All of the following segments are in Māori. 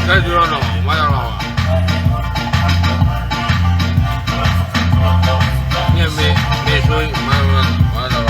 太热了，麦当劳。你也没说麦当劳。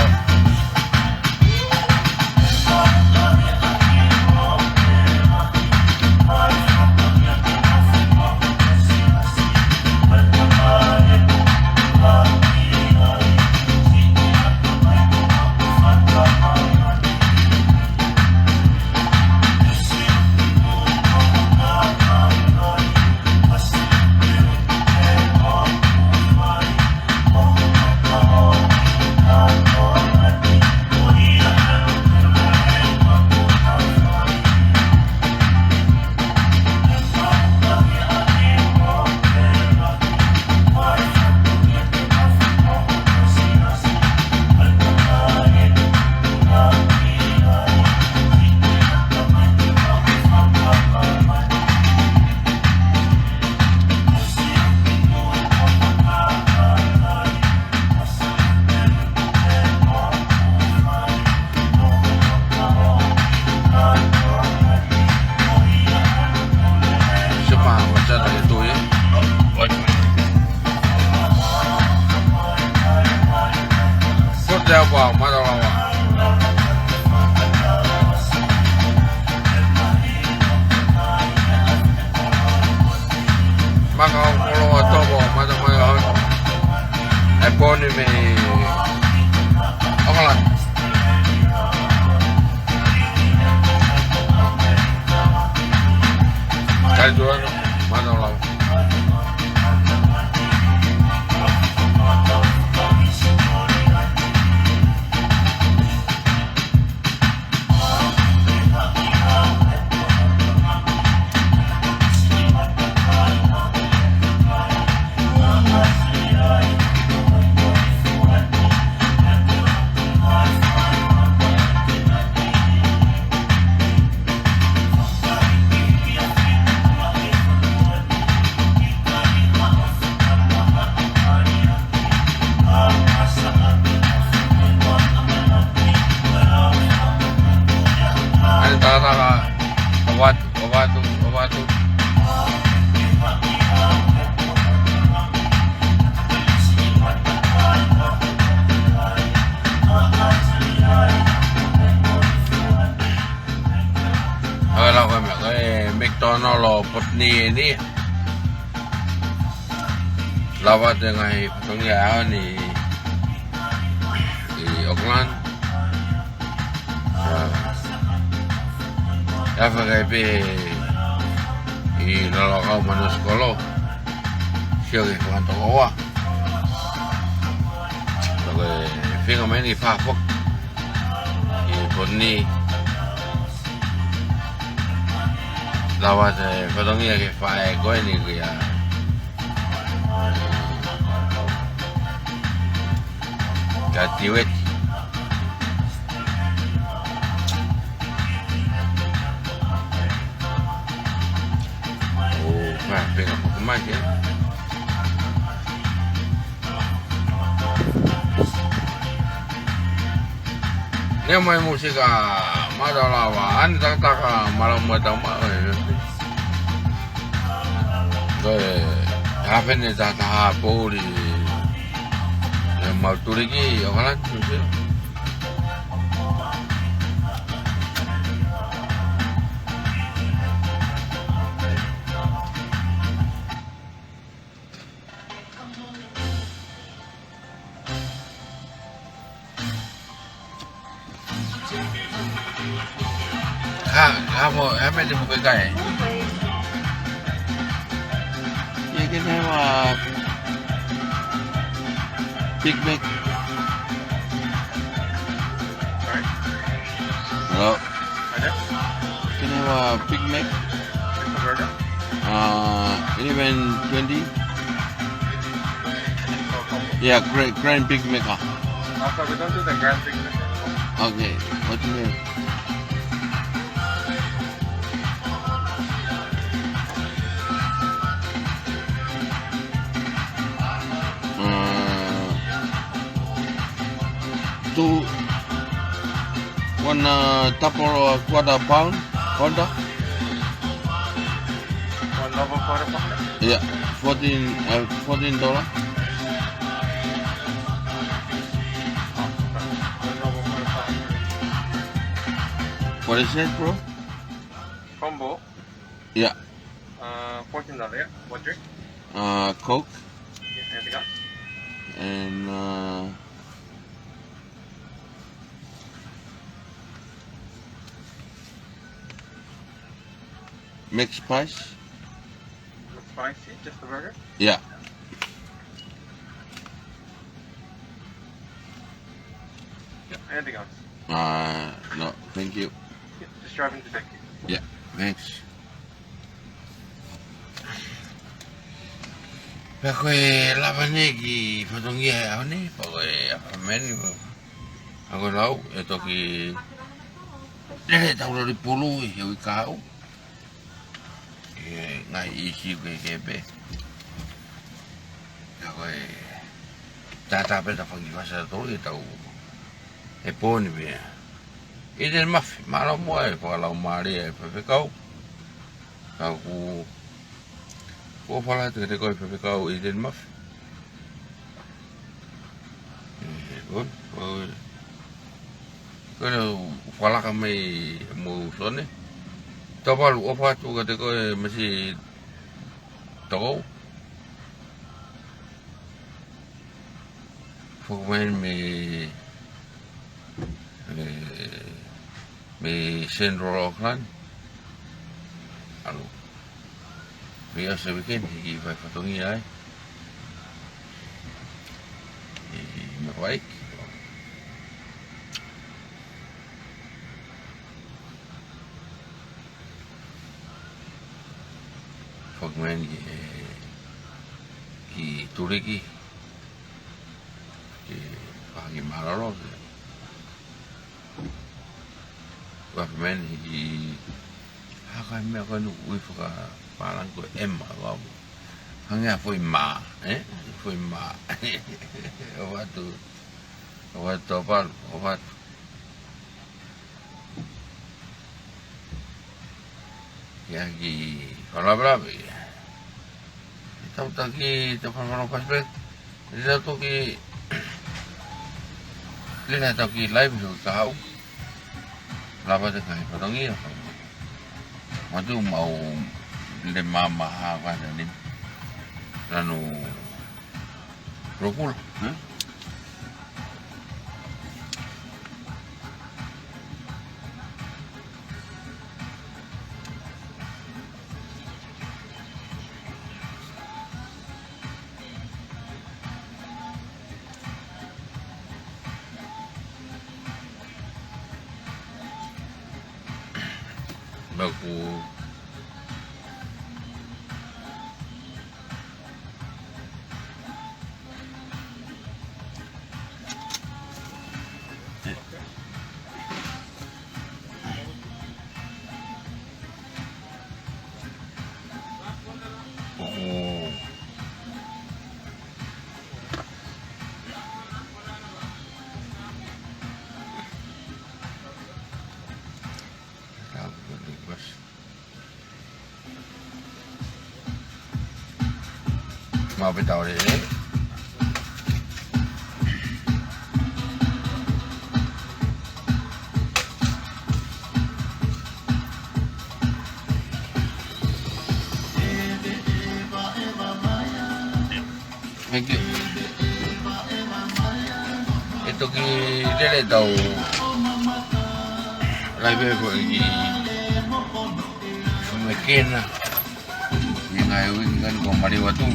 Apa mana lawa maka kalau atau mana ekonomi apa lah cari jualan mana lawa obat kalau kami kayak McDonald Putni ini lawat dengan pengiawan di Auckland ya pakai i lalakaw manuskolo siya kay kanto kawa pakai fica mais ni fa fok e bonni lawat patongia ke fa ko ni ko ya katiwet oh fa fica pouco mais nếu mà music mà đó là anh ta ta mà làm mà đâu mà rồi happen is that ha body mà tôi đi cái ở đó chứ em đi một cái như cái này mà Big Mac hello cái này mà Big Mac even 20 yeah grand Big Mac Also, we don't do the grand thing. okay what do you mean two one double or quarter pound Honda One double quarter pounder. yeah $14 One double quarter pounder. what is it bro Combo. yeah $14. Yeah. What drink? Coke Yeah, anything else? and mixed spice Spicy, just the burger. yeah Yeah. Anything else? no thank you Yeah, just driving to thank you. thanks Pekoi lavanegi fotongia ani pokoi meni aku lau toki dere tau ri pulu e kau ngai isi ke be pekoi tata pe ta fangi vasa to e tau e poni be e del maf malo mo e po la mari e pe kau aku ko fala te ko pe kau e del maf bon ko fala ka mai mo sone to balu opa tu ka te ko masi to Fukmen me Central Auckland alo biasa weekend i vai fatongi ai me baik Fukmen ki turiki pagi maralo Fukmen i haka me ka nu ui fuka parang ko emma wa hanga foi ma foi ma o watu pal o watu ya ki palabra tau taki te palabra paspe dia tu ki dia tau ki live tu kau lava de kai patongi matu mau le mama ha ni lanu rokul ku oh mauไปต่อเลยThank you. Ito ki dele daw live ko ki Mekena yang ayo kan ko mariwatu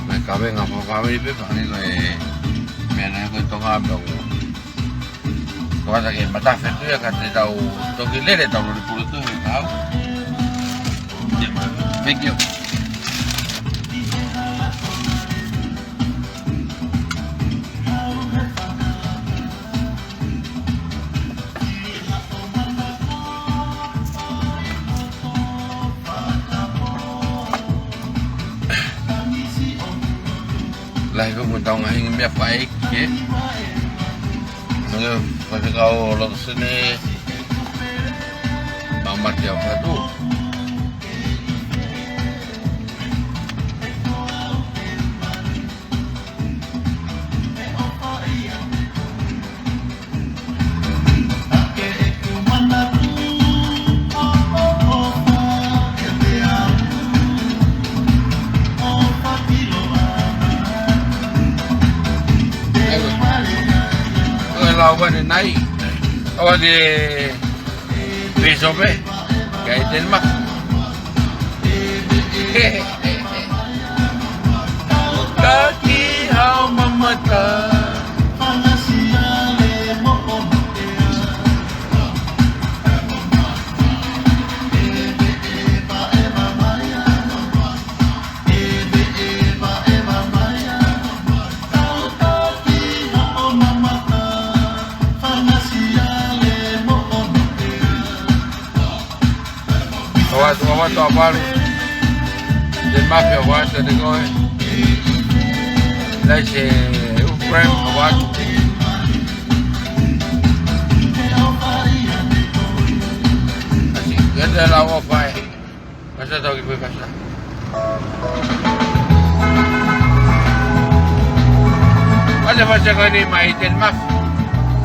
me kabe ngapa kabe be pani ko mena ko to nga daw ko sa ke mata fetu ya ka daw to ki dele daw ru tu ka Thank you. Lại có một đồng anh biết phải kia, nó phải kau lalu sini, bang mati apa tu? Kalau awak ni naik, awak di besok kayak Denmark. Kaki hau memata. Awak tu apa? Denmark awak tadi kau. Lai se Ukraine awak. Asyik kita lawa pai. Masa tahu kita pasal. Ada macam kau ni mai Denmark.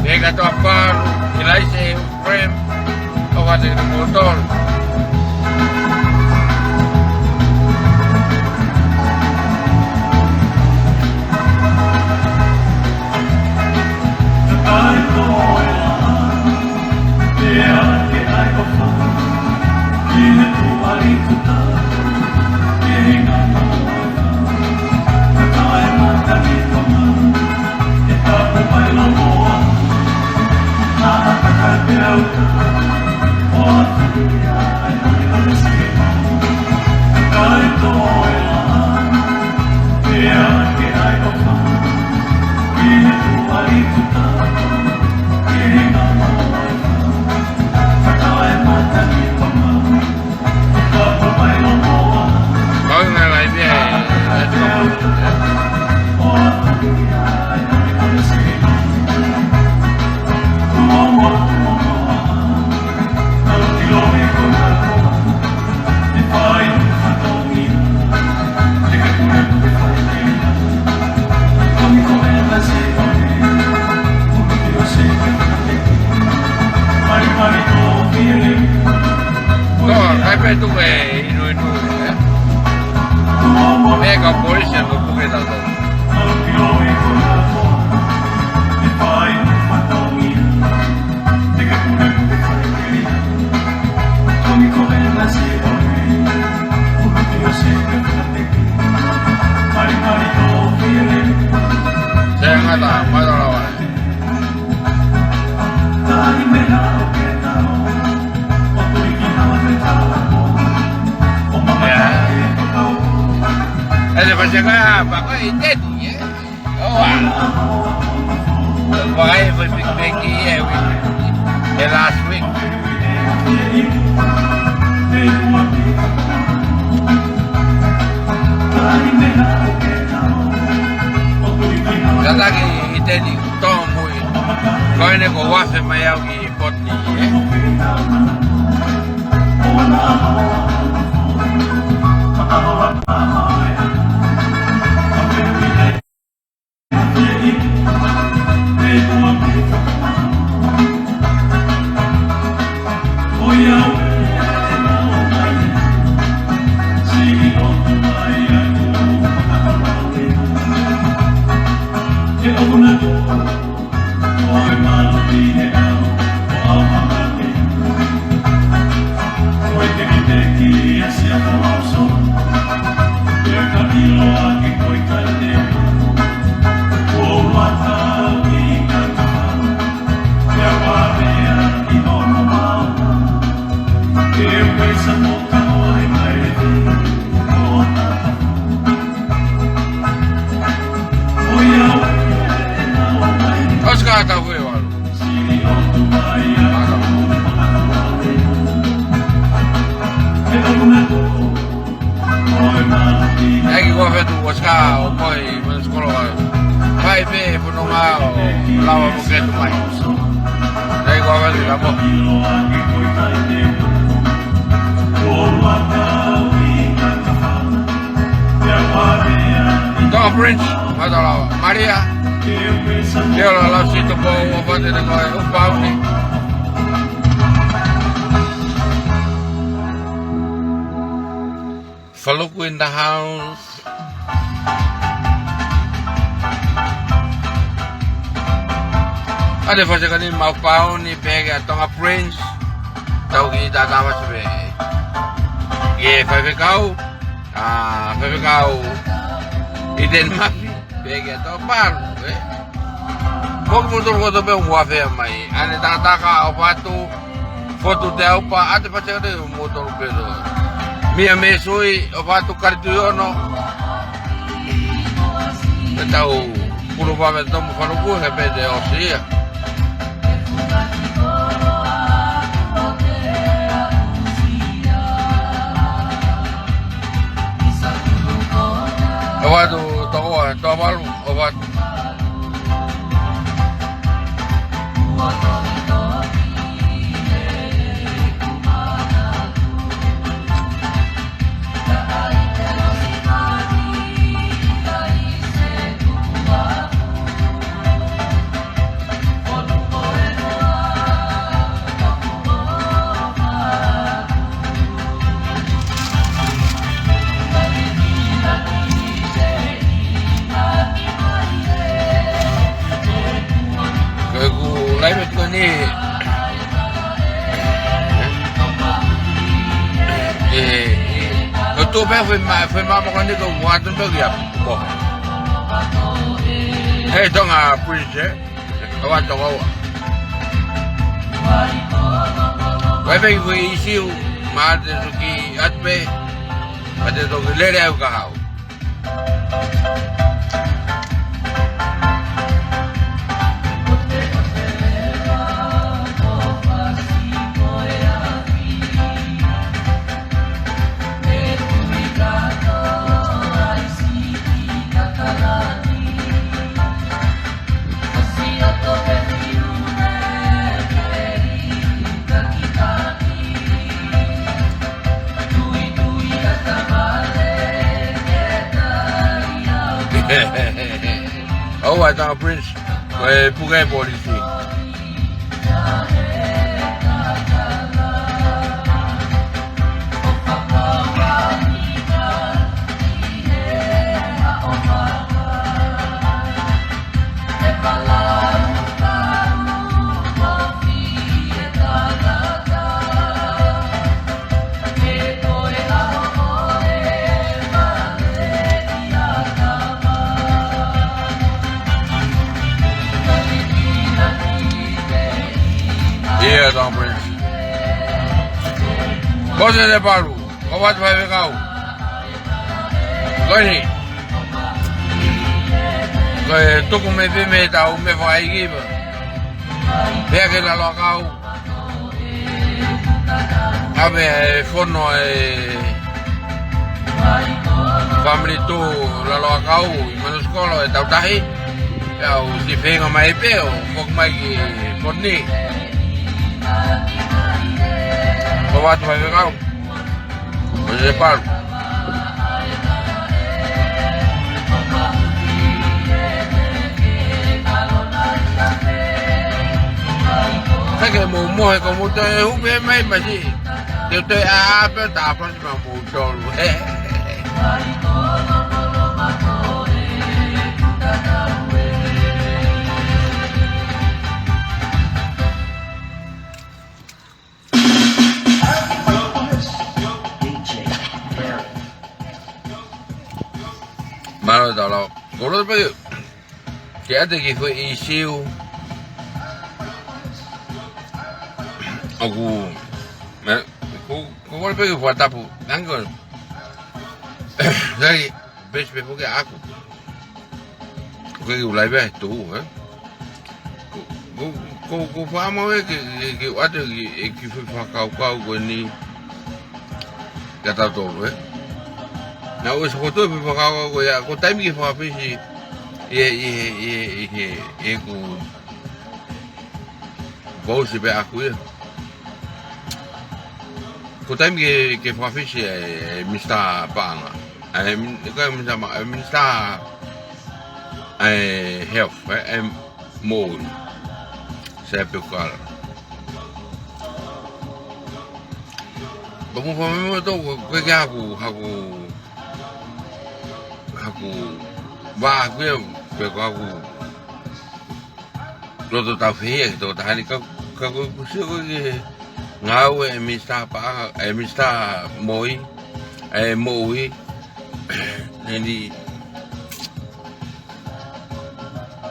Dia kata apa? Lai se Ukraine awak tadi motor. Oh, chegar para entende? Oh, why we big here the last week. Kadang entende tão muito. Quando eu vou fazer mais algo pode Oscar tá voando. É que gua fetu Oscar o poi mas kalau vai ver por não lava porque tu mai. É igual a lá bom. Então, Prince, vai lá, Maria. Eu lá sinto bom, vou fazer o Pauli. Faluku in the house. Ada fazer kan mau Pauli pega tonga Prince. Tahu kita tahu sebab. Ye, vai kau. Vai kau. Iden mafi. Pega to Pauli. Kung motor ko yung wafe may ano taka opatu foto deu pa ate pa chega de motor pedo mia mesoi opatu cartuyono tau provavelmente não falou com repete osia opatu to balu opatu tôi bé phải mà con đi cầu ngoan tôi tốt nghiệp bỏ thế tôi ngà Prince các bạn cho câu vậy bây giờ siêu mà để cho cái ắt bé và để cho cái lễ đeo cả hậu Oh, I thought Prince, bukan polisi. Iya, Tom Prince. Bos ada baru. Kau buat apa kau? Kau ni. Koe tuku me me tau me whai kiwa. Pea ke la loa kau. Awe e whono family tu la loa kau I manuskolo e tau tahi. Pea u si whenga mai peo, whok mai ki whoni. Ko watu mai kau. Ko se paru. Cái mù mùi còn mù tơi hút bế mấy mà gì điều tơi bế tạp lắm mà mù trò luôn mà rồi tao là cô nói bây giờ kẻ thì phải y siêu aku ko pergi buat apa anggur dari bes pergi aku pergi ulai bes tu ko faham ke ada ke kau ni kata tu na us ko tu kau ya ko time ke apa sih ko bau si be aku ya ko time ke profesi Mr. Banga ko Mr. Health mo saya pikir bangun pamemo tu ko aku ba aku lo tu tahu tu tadi kau sih ngau Mr. Moi Moi ini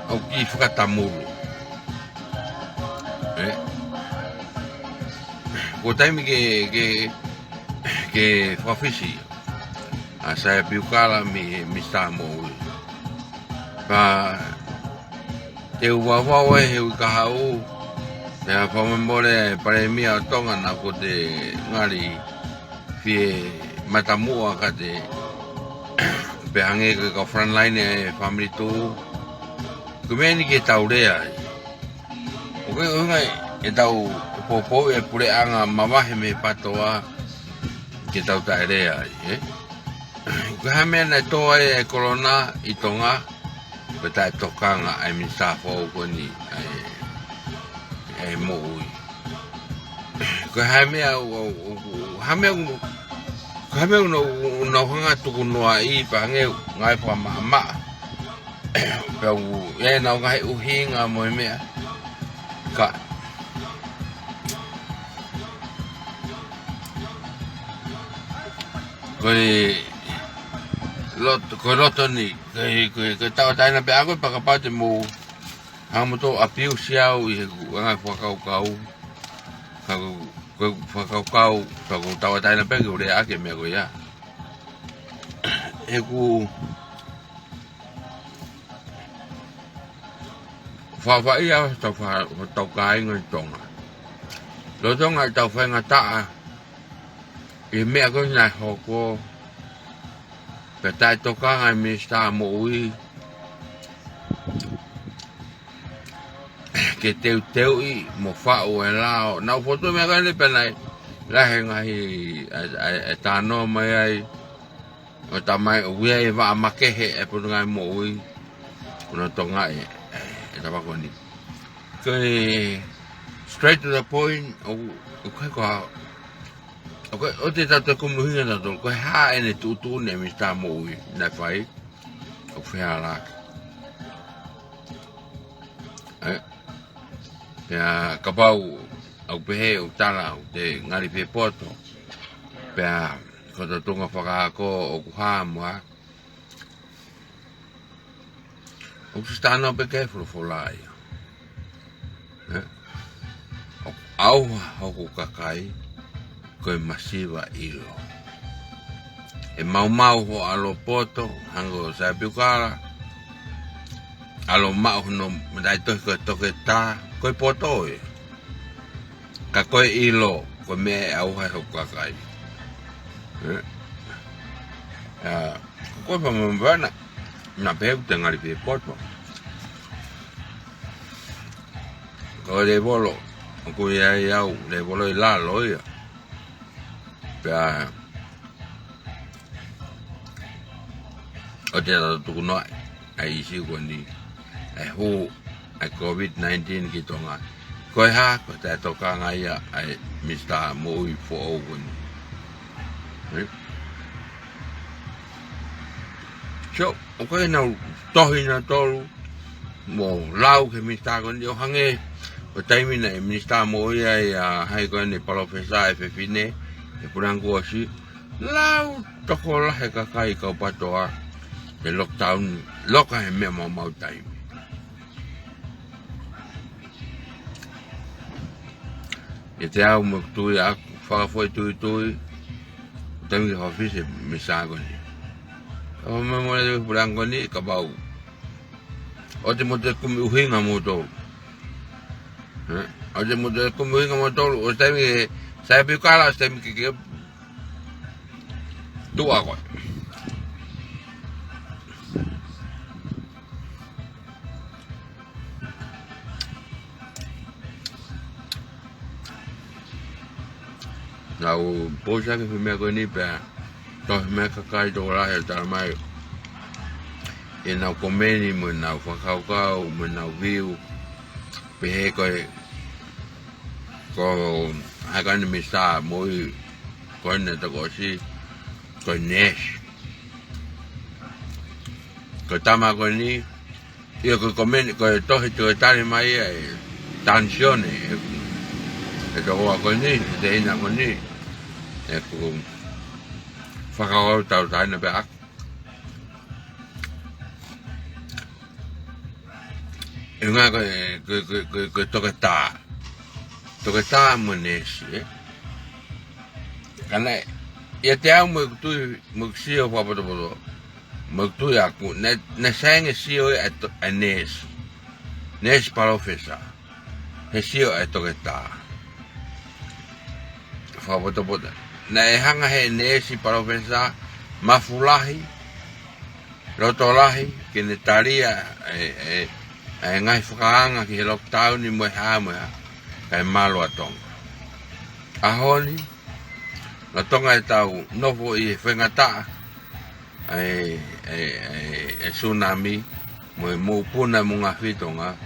oki fakatamulu ko time ke profesi saya pikala Mr. Moi pa te wawa he kahau ya pamembole paremia tonga na ko te ngari fie matamua ka te pehange ka frontline family tu kumeni ke taurea oke ngai e tau popo e pure anga mamahe me patoa ke tau tarea ko hamena to e corona itonga beta tokanga ai misa fo ko ni mo ko hame no hanga tu no ai pange ngai pa mama pe na ngai uhinga mo me ka ko lot ni ko ta na pe ako pa ka te mo hamo to apiu siau I ngai kau pa ko tawa tai na pe ko re ake me ko ya ku fa ia tau kai ngai tonga lo tonga tau fa ngata I me ko na hoko pe tai toka ngai Mr. Moi ke teu I mo fa'o e lao na foto me ga le penai la he ngai e tano mai ai o tamai o we va makehe e pu ngai mo I no tonga e tava koni ke straight to the point o te tata kumuhinga na to ko ha ene tutu ne Mr. Moi na fai o fea ya kapau au pehe o tala o te ngari pe poto pea ko to tunga whakaako o kuha mua o stano be careful for lai au hoku kakai ko masiva ilo e mau ho alo poto hango sa piukara alo mau no dai to ke ta ko poto e ka ko ilo ko me au ha ho ka kai ko pa mo bana na pe tenga ri poto ko de bolo ko ya de bolo la lo ya pa o te tu no ai si ko ni ai ho ai COVID-19 ki tonga ko ha ko te to ka nga ia ai Mr. Moi fo o ni so ko na tohi na tolu mo lau ke Mr. ko ni o hange o taimi na Mr. Moi ai hai ko ni profesa e fine e puran ko si lau to ko la he ka kai ka patoa the lockdown loka he me mau time e te au mo tu ya fa foi tu tem que office me sago ni o me mo le branco ni ka bau o te mo te kumi uhinga mo to o te mo te kumi uhinga mo to o te mi sai pi kala te mi ke tu agora Now, posa que me ko ni pa to me ka kai do la he ta mai e na komeni mo na fa ka mo na viu pe he ko ha ka ni mi sa mo ko ne ta ko si ko nesh ko tama ko ni io ko komeni ko to he to ta mai tensione e dopo a così te ina così ecco fa volta dai na back e una che tocca monesi kana e te amo tu mo sio fa bodo mo tu ya ku ne sangue sio e nes professa e sio e tocca fa bodo na e hanga he nesi profesa mafulahi rotolahi ke ne taria e ngai whakaanga ki he lockdown ni mo ha mo kai malo atong ahoni la tonga e tau novo i whengata e tsunami mo puna mo ngā whitonga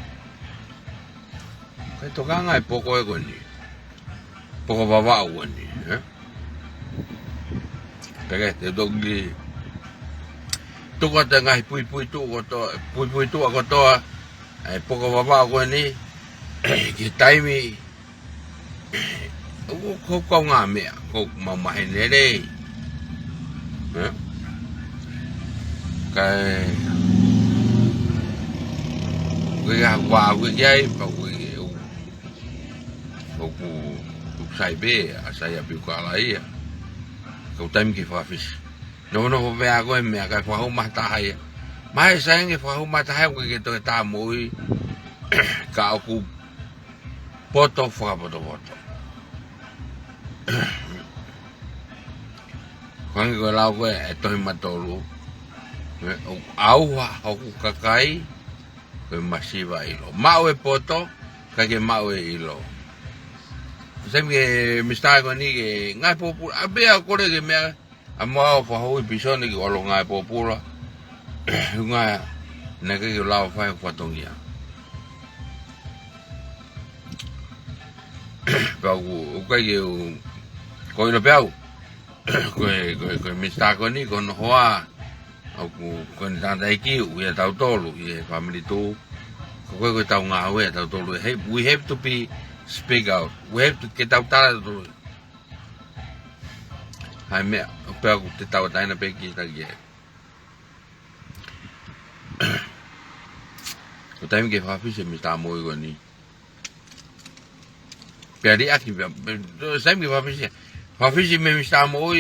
kai tokanga e poko e koni poko wawau koni peke te dogi tuka te ngai pui tu ako toa e poko wawau koni ki taimi ko ngā mea ko mamahe nerei kai ia wau iai pa ku sai be a sai a piu kala ia ko taimi ki whawhis no vea koe mea kai whahu mata hai mai sai nge whahu mata hai ko ke to ta mui ka ku poto whakapoto kwangi ko lau koe e tohi matolu auha hoku kakai koe masiva ilo mau e poto kake mau e ilo semi ke mistai ko ni ke ngai popula abea kore ke mea a mau whahu i pisone ki olo ngai popula ngai na ke lau whai whatongia pau kai ke ko ilo peau ko mistai ko ni ko no hoa aku kon tanda iki we tau tolu ye family tu ko tau nga we tau tolu we have to be speak out we have to get out tala hai me pe ku te tau taina pe ki ta ye ko taimi ke fa fi se mi ta mo ko ni pe ri aki sai mi fa fi se me mi sta mo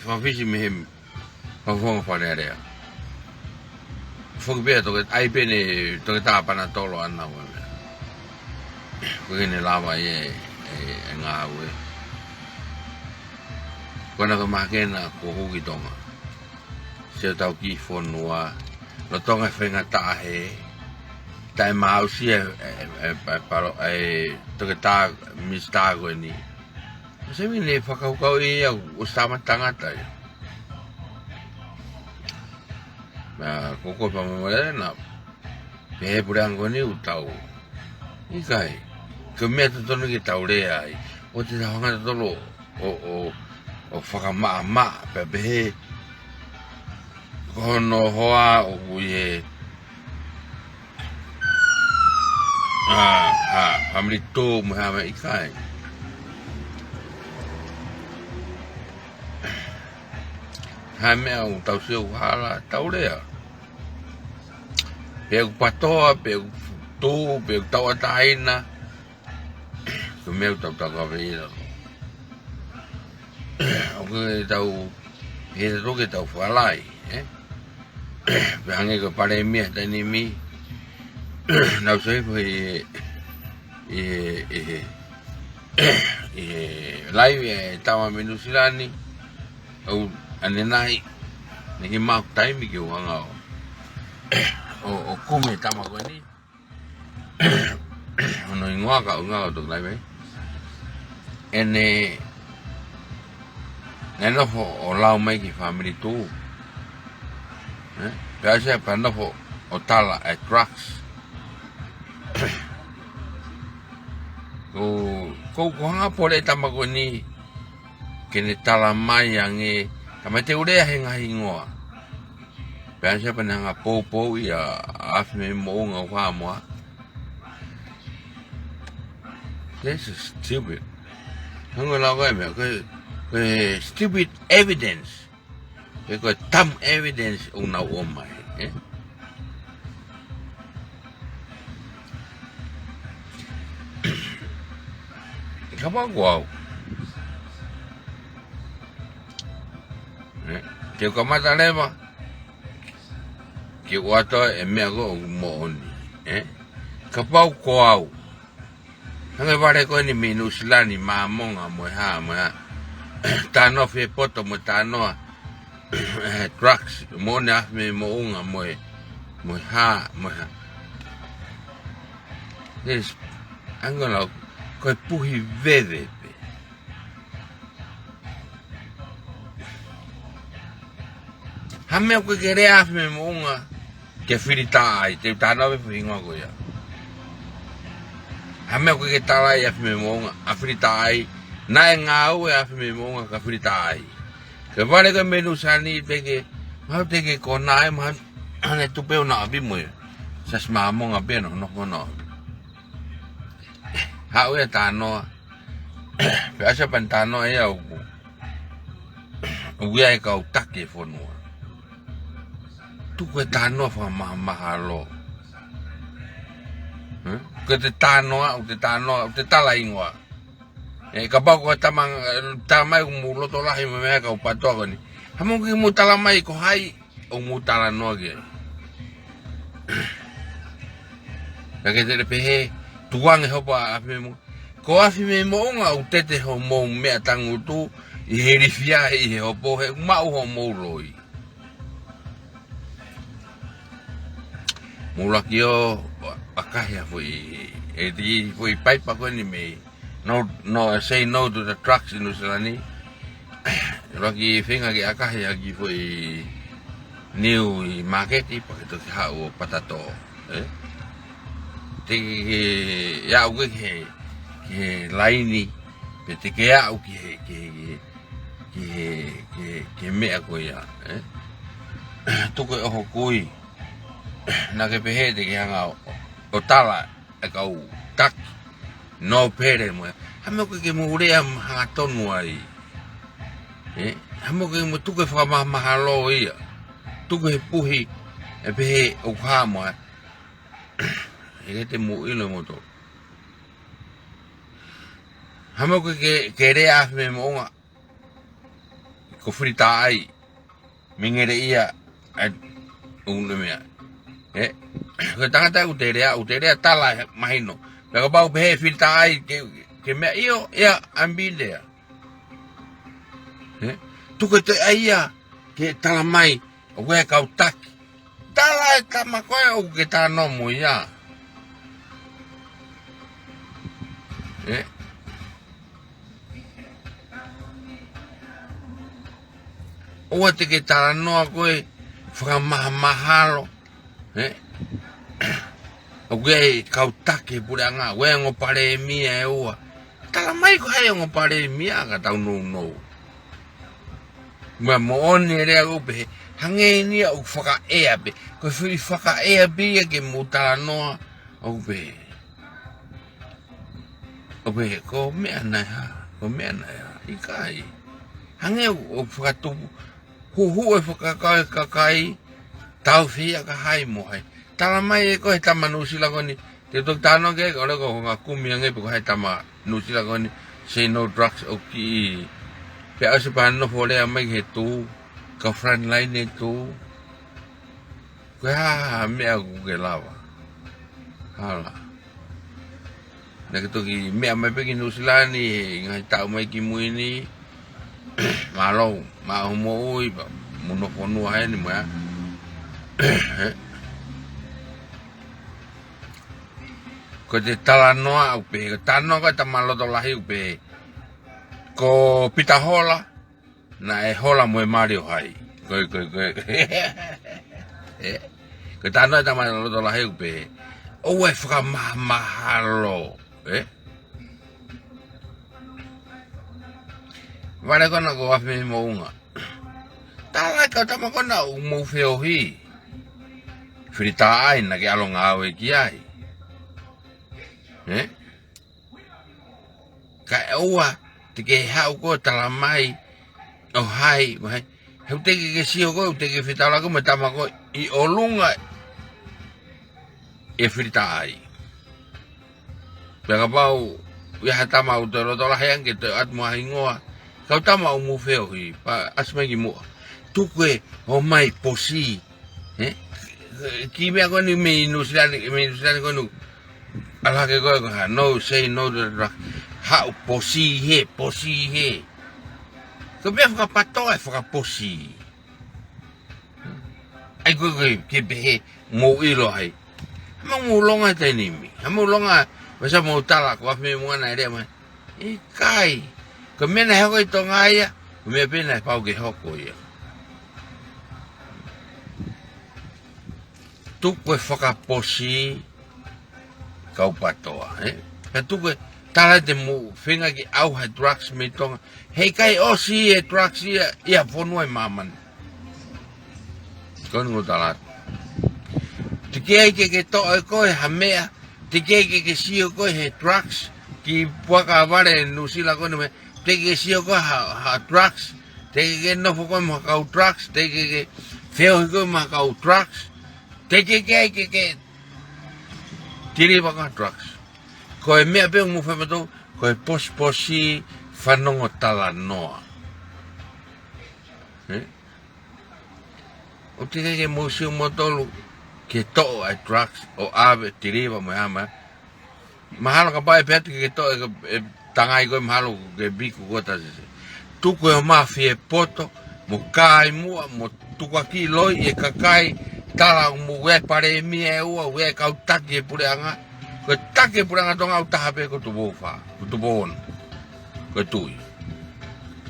fa fi se me fa fa re Fukibea to ai pene to ta pana tolo ana wa. Ko ne lava e nga we. Kona ko makena ko huki tonga. Se tau ki fonua. Lo tonga fenga ta he. Tai mau si paro to ta mistago ni. Se mine whakaukau e au o sama tangata e. Koko pamamare na pehe purango ni utau. I kai, ka mea te tono ki tau rea ai. O te tahanga tolo o whakamaa pe pehe kono hoa o uye family tō muhama i kai. Hai mea o tau seo hala tau rea. Pea ku patoa, pea ku tō, pea ku tau ataina. Ka mea ku tau kaweira. O ke tau, he te toke tau whalai. Pea hange ka pare mea tani mi. Nau seifu live e tawa menusilani. Au ane nai, niki mau taimi ki wanga o kume tama koe ni. Ono i ngaka tuk lai mei. Ene nofo o lau mai ki family tū. Pea se pa nofo o tala e drugs. Ko hanga pole tama koe ni kene tala mai ange kama te urea he ngahi ngoa. Pea se pa nanga pou i a afme moonga wha moa. This is stupid. Hanga lau koe mea, koe stupid evidence. Koe tam evidence o nau o mai. Kapa guau. Te kamata lema. Ke wata e mea ko mo oni. Kapa guau. Hanga wale koe ni minu silani maamonga mo ha. Tano fe poto mo tano drugs. Mo ne afme mo unga mo ha. This angolo koe puhi veve. Hame koe ke rea afme mo unga ke whirita ai, te tānawe whingwa koe ia. Hame koe ke tala i afme mo unga a whirita ai, na e ngā au e afme mo unga ka whirita ai. Ke wale koe menu sani teke, mau teke ko nae maha ane tupeo na api mo ia. Sas maa monga peno, noko no. Hau e tānoa, pe asa pan tānoa e au uia e kau take whanua. Tuku e tānoa wha maha lo. Ko te tānoa, o te tala ingoa. E ka pau ko tamai ko mu loto lahi me mea kau patoa koni. Hamo ki mu tala mai ko hai, o mu tala noa ki. Kake te pehe, tuange hopa afi mo. Ko afi me mo nga o tete ho mo mea tangu tu i herifia i he hopo he mau ho mo loi. Mula ki o akahia fui e di fui paipa koe ni mei. No, say no to the trucks in Usalani. Roki whenga ki akahia ki fui new i marketi paketo ki hau o patato. Te ia uke ke laini pe te ke au ke mea ko ia tuko oho kui na ke pehe te ke hanga o tala e kau tak no pere mo hamo ke murea hanga tonu ai hamo ke mo tuko whaka mahalo ia tuko he puhi e pehe o kamo e te mo ilo mo to hamo ke rea me mo nga ko frita ai mingere ia unle mea ko tangata uterea tala mahino la ba be filta ai ke me io ya ambile tu ko te aia ke tala mai o we ka utaki tala ka makoe o ke ta no mo ya o te ke tala no koe whakamahalo o we kautake puranga we ngo pare mia e ua tala mai ko hai ngo pare mia ka tau no ma mo oni rea upe hange ni o whaka ea be ko whiri whaka ea be ke mo tala noa upe ko mea nai ha ikai hange o whaka tupu hu e whaka kai tau whia ka hai mo hai tala mai e ko he tama nusila koni te tok tano ke ko nga kumi ange ko hai tama nusila koni say no drugs o ki pe asu pa no fole mai he tu ka front line e tu ko ha me a ke lava hala na ke to ki me mai pe ki nusila ni ngai tau mai ki muini malo ma mo ui ba mo no ponu hai ni ma ko te tala noa upe, ko tano ko tamalo to lahi upe, ko pita hola, na e hola mo e mario hai, ko tano tamalo to lahi upe, o e whaka mahalo, Vale kona ko wafi mo unga, tala ka tama kona mo feo hi, frita ai na ke alonga awe ki ai, ka ua te ke hau ko tala mai o hai heu te ke sio ko te ke fitala ko me tama ko I olunga e frita ai pega pau ya tama u toro tola hang ke te atmo hingoa ka tama u mu feo hi pa asme ki mo tu ke o mai posi ki me ko ni me nusiani ko nu ala ke ko no say no ha posi he ko be fa pato e fa posi ai ko ke be mo ilo hai mo longa te ni mi mo longa wasa mo tala ko me mo na ere ma e kai ko me na ho to ngaia me pe na pa ke hoko ia tu ko fa posi kau patoa, Ka tuke tala te mu whenga ki au hai drugs me tonga. Hei kai osi e drugs ia whonu e maman. Kone ngo tala. Te kei ke to e koe ha mea. Te kei ke sio koe he drugs. Ki puaka ware nusila kone me. Te ke sio koe ha drugs. Te ke nofo koe ma kau drugs. Te ke wheo koe ma kau drugs. Te ke tiri waka drugs. Ko e mea peo mu whamato, ko e posi whanongo tala noa. O te kei mo siu motolu, ke to'o ai drugs, o awe tiri wa mo hama. Mahalo ka pai pēti ke to'o e tangai koe mahalo ke biku kota sese. Tuku e mafi e poto, mo kai mua, mo tuka ki loi e kakai, tala mo we pare mi e ua we kau taki e pure anga ko taki e pure anga tonga utaha pe ko tubo fa ko tubon ko tui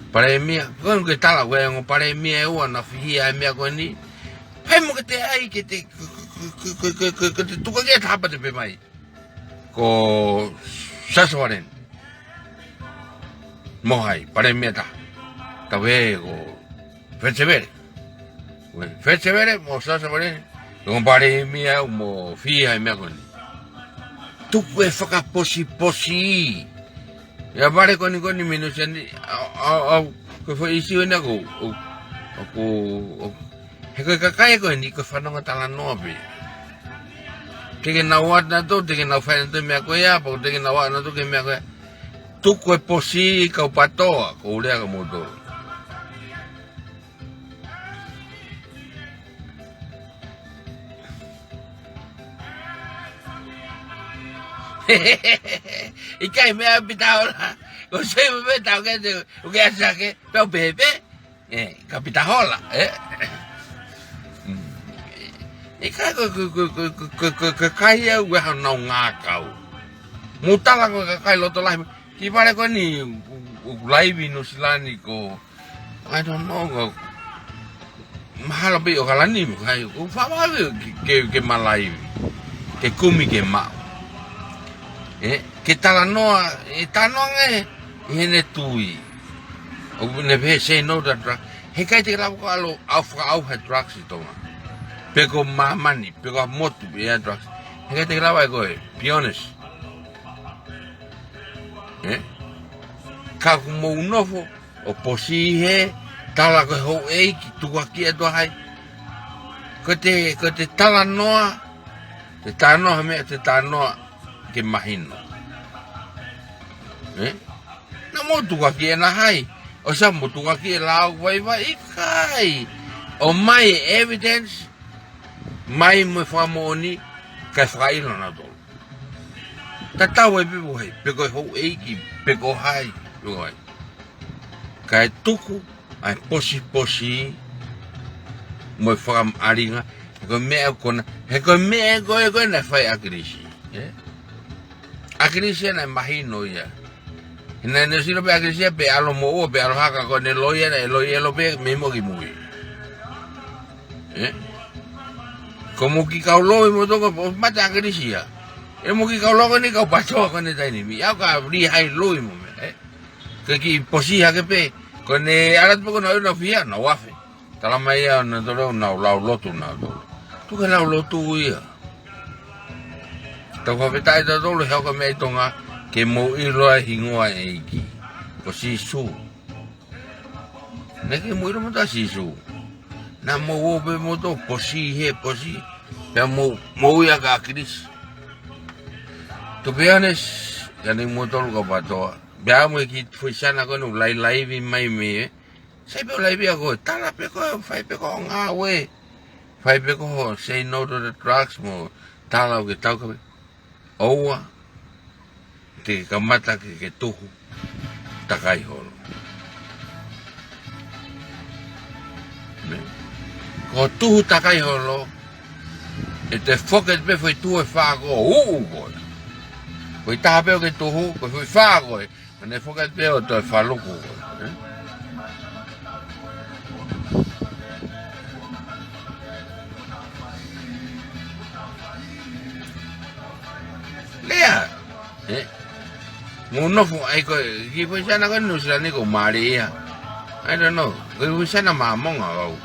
pare mi ko ke tala we ngo pare mi e ua na fi ai mi ko ni pe mo ke te ai ke te ko te tuka ke tapa te pe mai ko saswaren mo hai pare mi ta we go persevere Fece vere, mo sa vere, con pare mia mo fia mia con. Tu puoi fare posi. Ya pare con ni minus ni ko fo isi na ko. He ko kakai ko ni ko fa no tala no be. Ke na wa na to, ke na fa na to mia ko ya, po ke na wa na to ke mia ko. Tu ko posi ka pato ko le ga mo do. Ikai me apitao la. Ko se me tao ke te o ke asa ke pe pepe. Kapita hola, Ikai ko kai e we ha no nga kau. Mutala ko kai loto lai. Ki pare ko ni live no silani ko. I don't know ko. Mahala be o kalani mo kai ko fa ma ke malai. Ke kumi ke ma. Ke tala noa e tanonge hene tui. O ne pe say no that drug. He kai te lau ko alo au ha drugs I tonga. Peko mamani, peko motu be drugs. He kai te lau ai ko be honest. Ka ko mo nofo o posi he tala ko ho e ki tua ki e hai. Ko te tala noa te tanoa me te tanoa ke mahino. Na mo tua ki e na hai. O sa mo tua ki e lau vai ikai. O mai evidence mai mo famoni ka whailo na tolo. Ta tau e pipo hei, peko ho eiki, peko hai, peko hai. Ka e tuku, ai posi, mo whakam aringa, ko mea kona, he ko mea koe na whai akirisi. Akirisi na mahino ia. Hina ne sino pe akirisi pe alo mo o pe alo haka ko ne loia na loia lo pe me mo ki mui. Como ki kau loi mo to ko mata akirisi ia. E mo ki kau lo ni kau pato ko ne tai ni mi. Au ka ri hai loi mo me. Ke ki posi ha ke pe ko ne alat po ko no fia no wafe. Tala mai ia na to na lau lotu na to. Tu ka lau lotu ia. Ta ko petai to lo ha ko me tonga ke mo I loa hingoa e iki. Ko sisu. Neke mo iro mo ta sisu. Na mo obe mo to posi he posi. Pe mo ia ka akirisi. To be honest, yani mo to ko pato. Bea mo ki foi sana ko no lai vi mai me. Sai pe lai vi ko tala pe ko fai pe ko nga we. Fai pe ko say no to the drugs mo. Tala ke tau ka. Oua. Te kamata ke tuhu takai holo. Ko tuhu takai holo, e te whoket pe foi tuhe whāko koe. Foi taha peo ke tuhu, ko foi whāko e, ne whoket peo toi whaluku koe. Lea, mo nofo ai ko ki foi sana ko no sila ni ko Maria. I don't know. Ko foi sana mamonga au.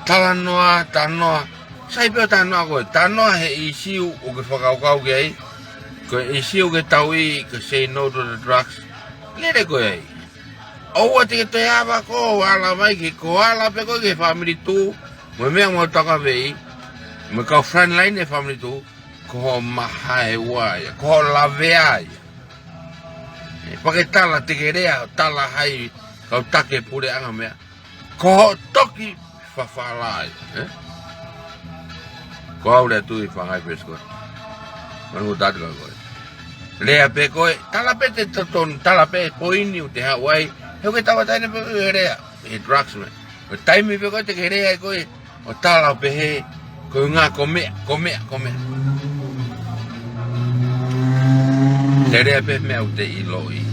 Tanoa. Sai pe tanoa ko. Tanoa he isiu o ke whakau ke ai. Ko isiu ke tau I ko say no to the drugs. Lere ko ai. Oua te ke te hawa ko ala mai ki ko ala pe ko ke family tu. Mo mea mo taka vei. Mo kau frontline e family tu. Ko maha e waia. Ko lavea ia. Pake tala te kerea. Tala hai. Kau take pure anga mea. Ko toki whawhalai. Ko au rea tui whangai pesko. Mangu tatu ka koe. Lea pe koe. Tala pe te taton. Tala pe poini u te hawai. Heu ke tawa taine pe koe rea. He drugs me. Ko taimi pe koe te kerea e koe. O tala pe he. Ko ngā komea. Te rea pe mea u te iloi.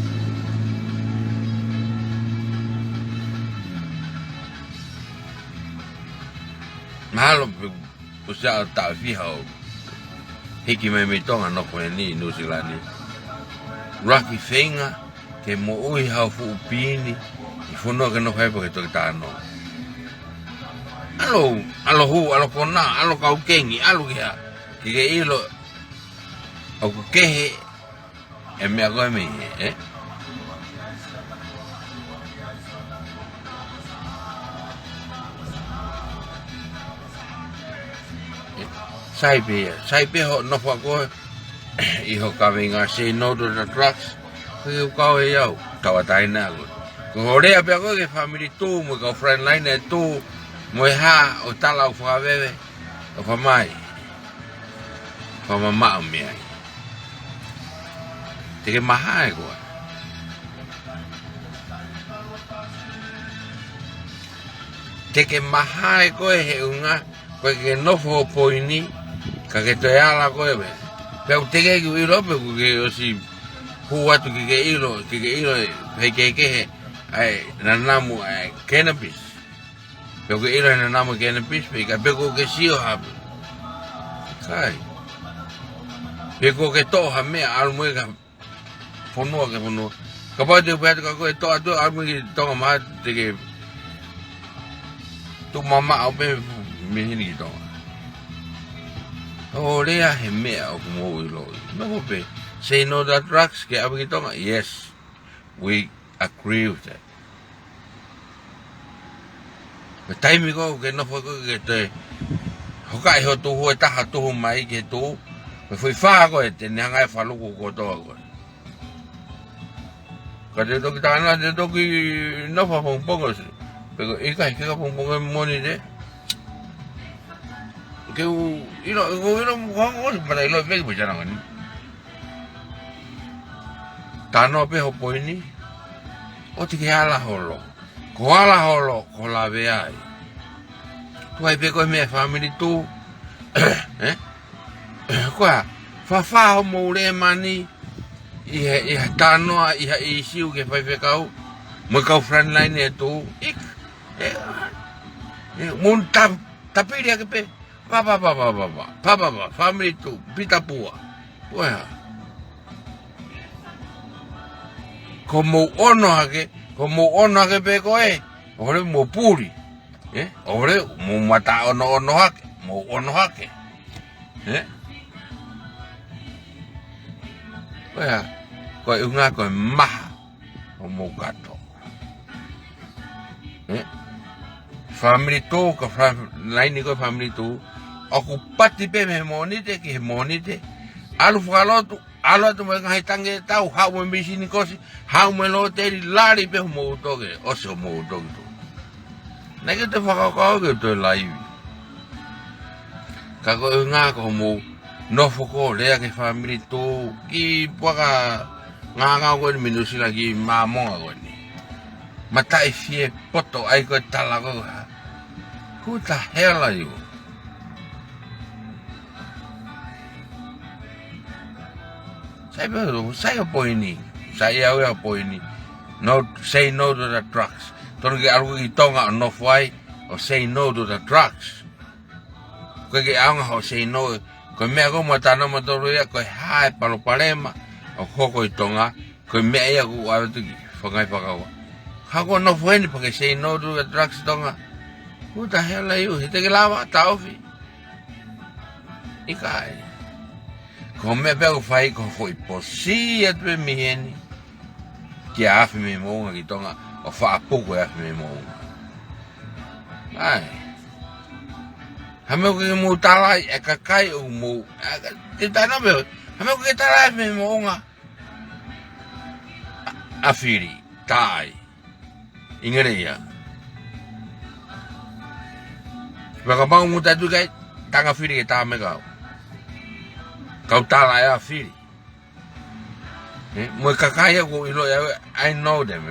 Mahalo pe o sea ta fiha o. Hiki me tonga no ko ni New Zealand. Rocky Finger ke mo ui hau fu pini. I fono ke no fai porque to ta no. Alo kona, alo kau kengi, alo kia. Ke ilo au kehe e mea koe me, Sai pe ho no fa koe. I ho ka venga say no to the drugs. Ko kau e au, tawa taina ko. Ko rea pe koe ke family tu, mo ka friend line e tu. Mo ha o tala o whakawebe, o fa mai fa mama o mea te ke maha e koa te ke maha e koe he unga koe ke nofo poini ka ke te ala koe me peo te ke ki ilo pe ku ke o si huatu ki ke ilo he ke he ai nanamu ai cannabis peo ke ilo nanamu cannabis pe ka pe ko ke sio hapu kai pe ko ke to ha me al mo ka fonua ka pa te pe ka ko to atu al mo ki to ma te ke tu mama au pe me ni to o rea he mea o mo ilo no pe say no to drugs ke abu ki to yes we agree with that the time go ke no fo ke te hokai ho tu ho ta ha tu mai ke tu me foi fa go te nanga fa lu ko to go ka te to ki ta na te to ki no fa pong pong pero e kai ke pong pong mo ni de que ilo mo para ilo ve pues ya no ni tano pe ho poini o te ke ala holo ko la ve ai tu ai pe ko me family tu qua fa ho mo le mani i tano i siu ke fa fe kau mo kau friend line e tu mun tapi dia ke pe Papa, family tu, pita pua. Wah. Como ono hake pe koe, ore mo puri. Ore mo mata ono hake, mo ono hake. Wah. Koe unga koe maha, o mo gato. Family tu, ka lain ko family tu. Aku pati pe me monite ki monite alu falotu alu tu me ngai tange tau ha mo misini kosi ha mo lo te lari pe mo toge o so mo toge tu na ke te fa ka ke to live ka ko nga ko mo no foko le ke family tu ki poka nga ko minusi lagi mamo ko ni mata fie poto ai ko tala ko who the hell are you Saya poini, saya poini. No, say no to the drugs. Don't get algo itonga no fly or say no to the drugs. Kau ke ang ho say no. Kau me ako matana matoroya kau hai palo palema o koko itonga. Kau me ay ako ano tu fangai pakawa. Ako no fly ni pag say no to the drugs itonga. Who the hell are you? Hite ke lava taufi. Ikai. Come pego fai ko foi posi at me mieni ki afi me mo ki tonga o fa pouco afi me mo ai hame ko mo tala e ka kai o mo te tana me hame ko tala me mo nga afiri tai ingeria baka bang mo tatu kai tanga firi ke ta me ka kau tala ya fili. Mo kakaya ko ilo ya I know them.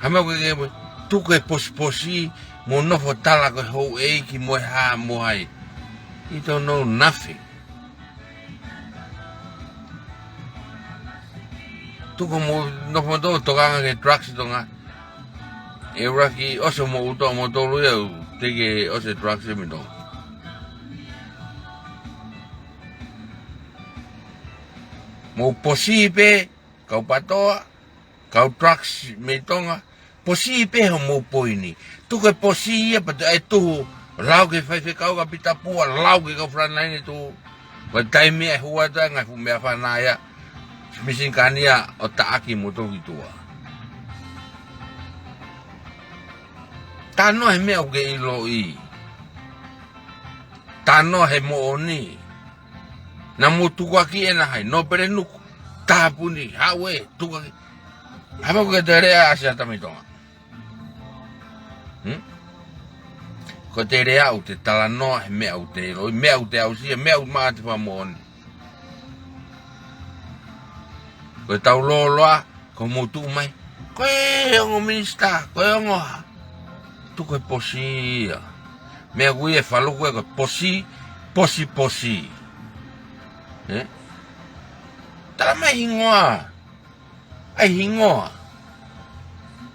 Hama ko ke tu ke posi mo no fo tala ko ho e ki mo ha mo hai. You don't know nothing. Tu ko mo no fo to kanga ke drugs to nga. Euraki oso mo uto mo to lu ya te ke oso drugs mi to. Mo posibe kau patoa kau drugs me tonga posibe ho mo poini tu ke posia pa ai tu lau ke fai kau ka pita pua lau ke kau fran line tu pa tai me hua da ngai fu me fa na ya misin kania o ta aki mo to kitua tano he me o ke ilo i tano he mo oni na mutu kwa ki ena hai no pere nu tapuni hawe tu ka hama ko tere asia tamitonga ko te rea o te talanoa he mea o te ero, mea o te ausia, mea o maa te whamoni. Ko e tau loloa, ko motu mai, ko e ongo minista, ko e ongo ha. Tuko e posi ia. Mea kui e whaluku e ko posi, posi. Tala mai hingoa. Ai hingoa.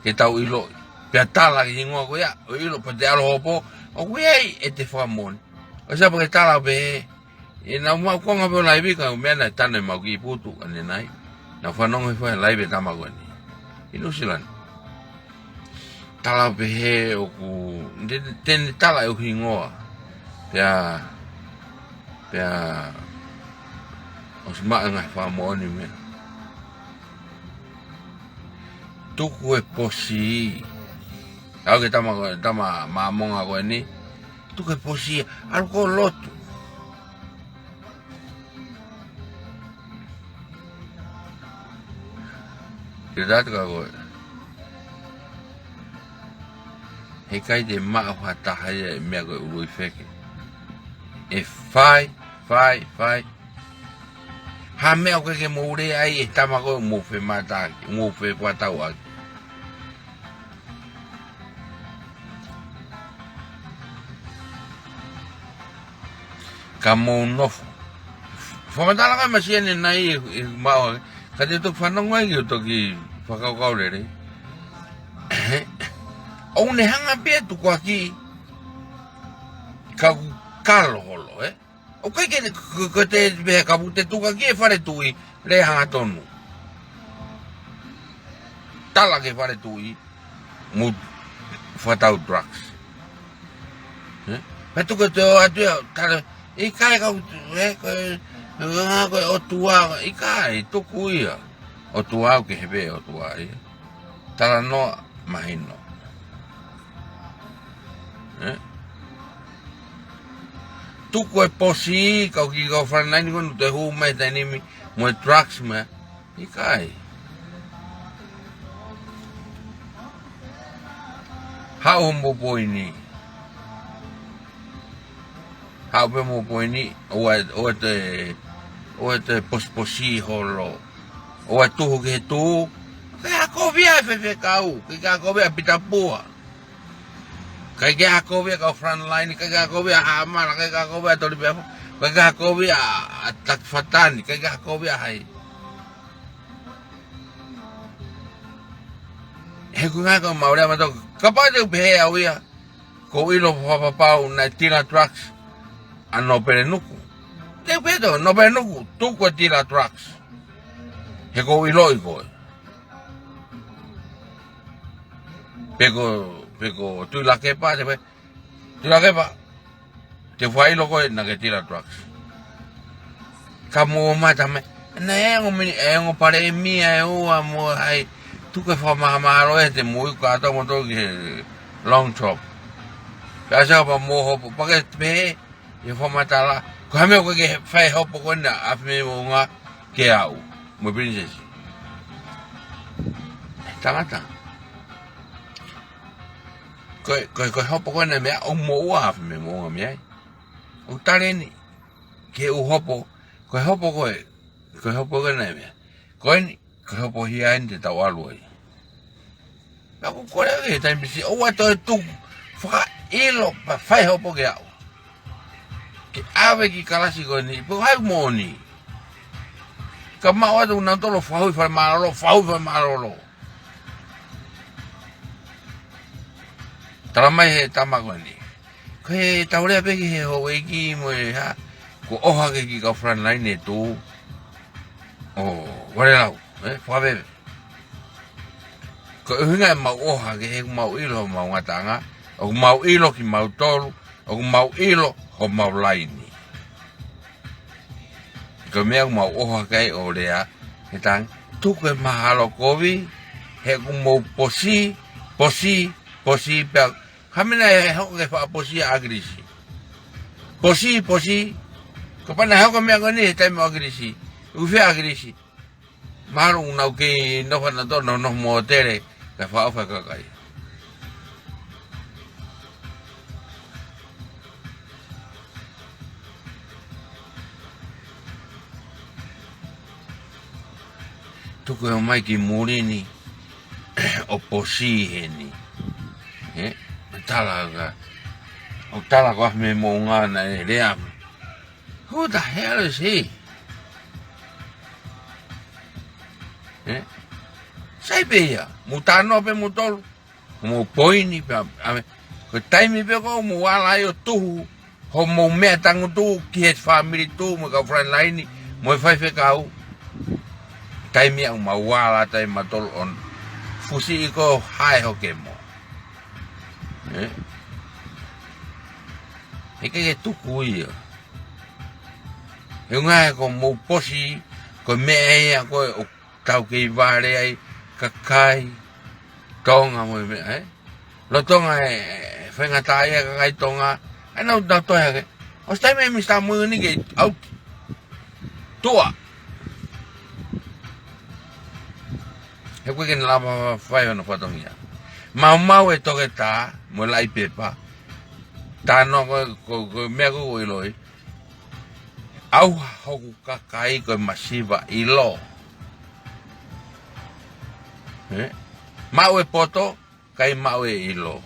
Ke tau ilo. Pea tala ki hingoa ko ia. O ilo pa te alo hopo. O kui ei e te whamoni. O sa pa ke tala pe. E na umau konga pe o laibi ka mea na tane mau ki putu. Ane nai. Na whanonga i whae laibi tamago ni. Inu silani. Tala pe he o ku. Tene tala e o hingoa. Pea. O si maa ngai whamoni mea. Tuku e posi. Au ke tama maamonga koe ni. Tuku e posi. Alu ko lotu. Ke tatu ka koe. He kai te maa whataha ia e mea koe urui wheke. E whai. Ha mea koe ke moure ai e tama koe mouwhe mataki, mouwhe watau aki. Ka mou nofo. Whamatala kai masiane nai e maua. Ka te tuk whanonga i o toki whakaukau rere. O ne hanga pia tuku aki. Ka kalo holo, O kai ke te beha kapu te tuka ki e whare tui re hanga tonu. Tala ke whare tui mu whatau drugs. Pe tuka te o atua tala i kai kau koe o tua i kai tuku ia. O tua au ke hebe o tua ia. Tala no mahino. Tuku e posi, kau ki kau whanai kono te hu mai te nimi mo e drugs mea. I kai. Hau mo poini. Hau pe mo poini. O te posi holo. O e tuhu ke he tuhu. Kai hako via e whewhe kau. Kai hako via pita pua. Kai ke hako via kau front line. Kai ke hako via hamara. Kai ke hako via tori pepo. Kai ke hako via takfatani. Kai ke hako via hai. He kunga kau maurea matau. Kapai te upehe au ia. Ko ilo whapapau na tira trucks. Ano pere nuku. Te upehe to. No pere nuku. Tuku e tira trucks. He ko ilo i koe. Peko tui la kepa. Tui la kepa. Te whailo koe na ke tira trucks. Ka mua mata me. Na engo pare e mia e ua mua hai. Tuke whamaharo e te mui ka ata moto ki he long chop. Pea sa pa mo hopo. Pake pehe. I whamatala. Ko hameo koe ke whai hopo koe na awhime mo ngā ke au. Mo princess. Tangata. Koe hopo koe na mea o mo ua awhime mo ngā mea. O tare ni. Ke u hopo. Koe hopo koe. Koe hopo koe na mea. Koe ni. Koe hopo hia ni te tau alua i. Ako kore ke tai misi. O ato e tuku. Whaka ilo pa whai hopo ke au. Ke awe ki kalasi koe ni. Pau hai mo ni. Ka mau atu nau tolo whahui whai marolo. Whahui whai marolo. Tara mai he tama koe ni. Ko he taurea peki he ho eki mo e ha. Ko oha ke ki kau front line e tu. O, ware lau. Whabebe. Ko uhinga e mau oha ke he mau ilo mau ngatanga. O mau ilo ki mau tolu. O mau ilo ho mau laini. Ko mea mau oha kai o rea. He tang, tuku e mahalo kovi. He ku mau posi. Pea. Hamina e hoko ke wha posi a agrisi. Posi. Ko pana hoko mea koe ni he taime agrisi. Uwhi agrisi. Maru unau ki nofa na tono no mo tere. Ka wha ofa kakai. tuku e mai ki muri ni o posi he ni tala ko me mo nga na e rea who the hell is he sai pe ya mutano pe mutol mo poini pe ame ko taimi pe ko mo wala yo tu ho mo me tangu tu ki het family tu mo ka friend line mo fai fe kau taimi ang mawala tay matol on fusi ko hai ho ke mo que tu cuya eu ngai ko mo posi ko me ko tau ke vale ai kakai tonga mo me lo tonga fenga tai kai tonga ai no da to ya o stai me mi sta mo ni ke au tua e ko ke la fai no fa tonga mau e to ke ta mo lai pepa tano ko me ko loi au ho ka kai ko masiva ilo mau e poto kai mau e ilo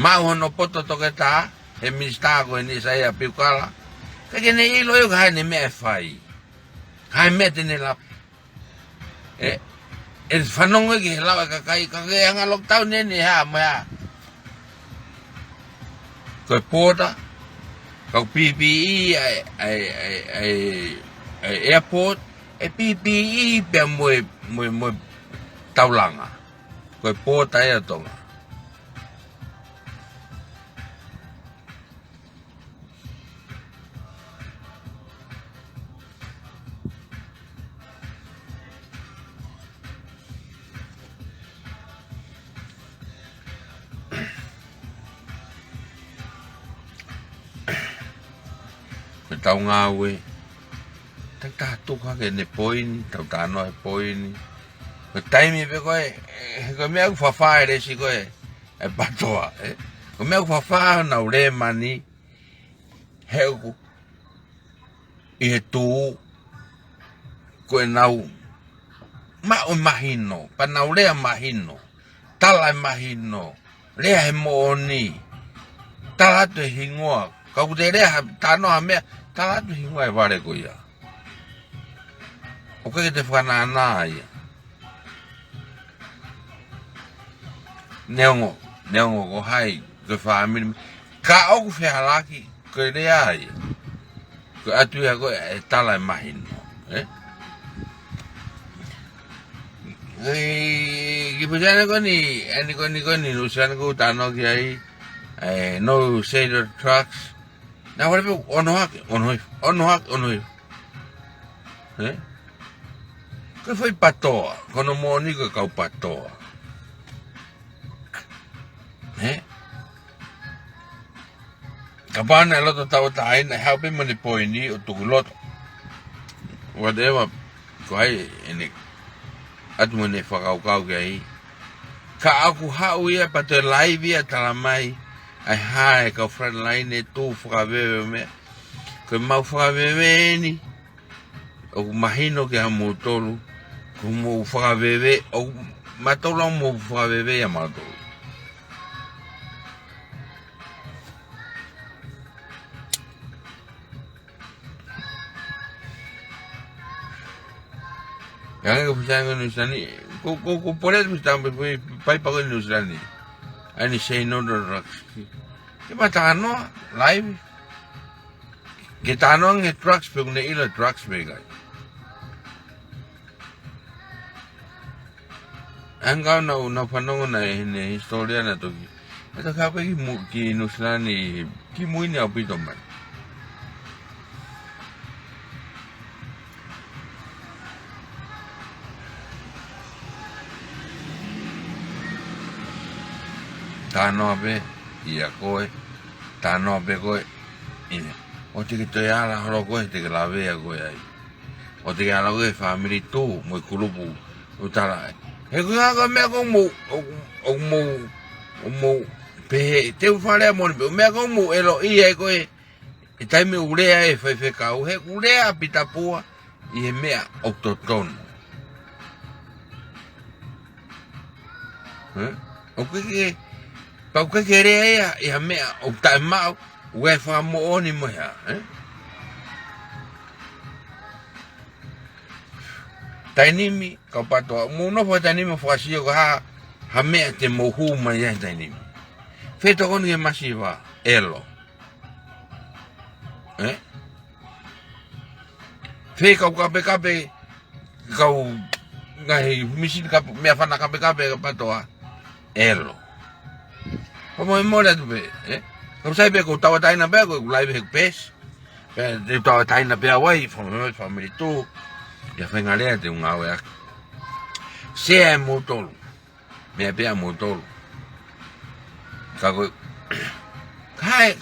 mau no poto to ke ta e mi sta ko ni sai a pikala ke ne ilo yo ga ne me fai kai me te ne la e fanongo ke la ka kai ka nga lockdown ne ha ma ko porta ko PPE airport e PPE pe mo taulanga ko porta e tonga tau ngā we tak tā tuka ke ne poini tau tā no e poini ko taimi pe koe ko mea ku whawhae resi koe e patoa ko mea ku whawhae nau re mani heu ku i he tū koe nau ma o mahino pa nau rea mahino tala e mahino rea he mooni tala tu e hingoa kau te rea tano ha mea tala tu hingoa e ware ko ia o ke te whanana ia neongo ko hai ko whaamiri ka oku whihalaki ko rea ia ko atu ia ko e tala e mahino ki pusane ko ni nusane ko tano ki ai no Sailor trucks na wale ono hak ko foi patoa kono moni ko kau patoa kapana loto tau tai na help me ni poini o tu loto whatever ko ai ene atu ne whakau ai ka aku hau ia pa te live ia talamai ai hae ka friend line e tu whakawewe me ko mau whakawewe ni o mahino ke hamu tolu ko mo whakawewe o matolo mo whakawewe ya matolo yang ko pusanga no sani ko pore mi tambe pai pago no sani ani sei no drugs ke matano live ke tano nge drugs pe ne ila drugs me gai anga no panongo na ne historia na to ito ka pa ki no sani ki muini apito man tano abe ia koe tano abe koe ine o te ki te ala horo koe te ki la vea koe ai o te ki ala koe family tu mo kulupu utala e koe aga mea ko mo pe te ufarea mo pe mea ko mo elo ia koe e taimi urea e fai kau he urea pita pua i he mea oktotono o que querer ia me o tai mau o e fa mo oni mo ya tainimi ka pato mo no fa tainimi fa si ko ha me te mo hu ma ya tainimi feto con che masiva elo fe ka kape kau ngai misi ka me fa na kape ka pato elo como mola tu be como sai be ko tawa taina be ko live hek pes pe de tawa taina be away from my family tu ya venga le de un awe se motor me be motor ka ko kai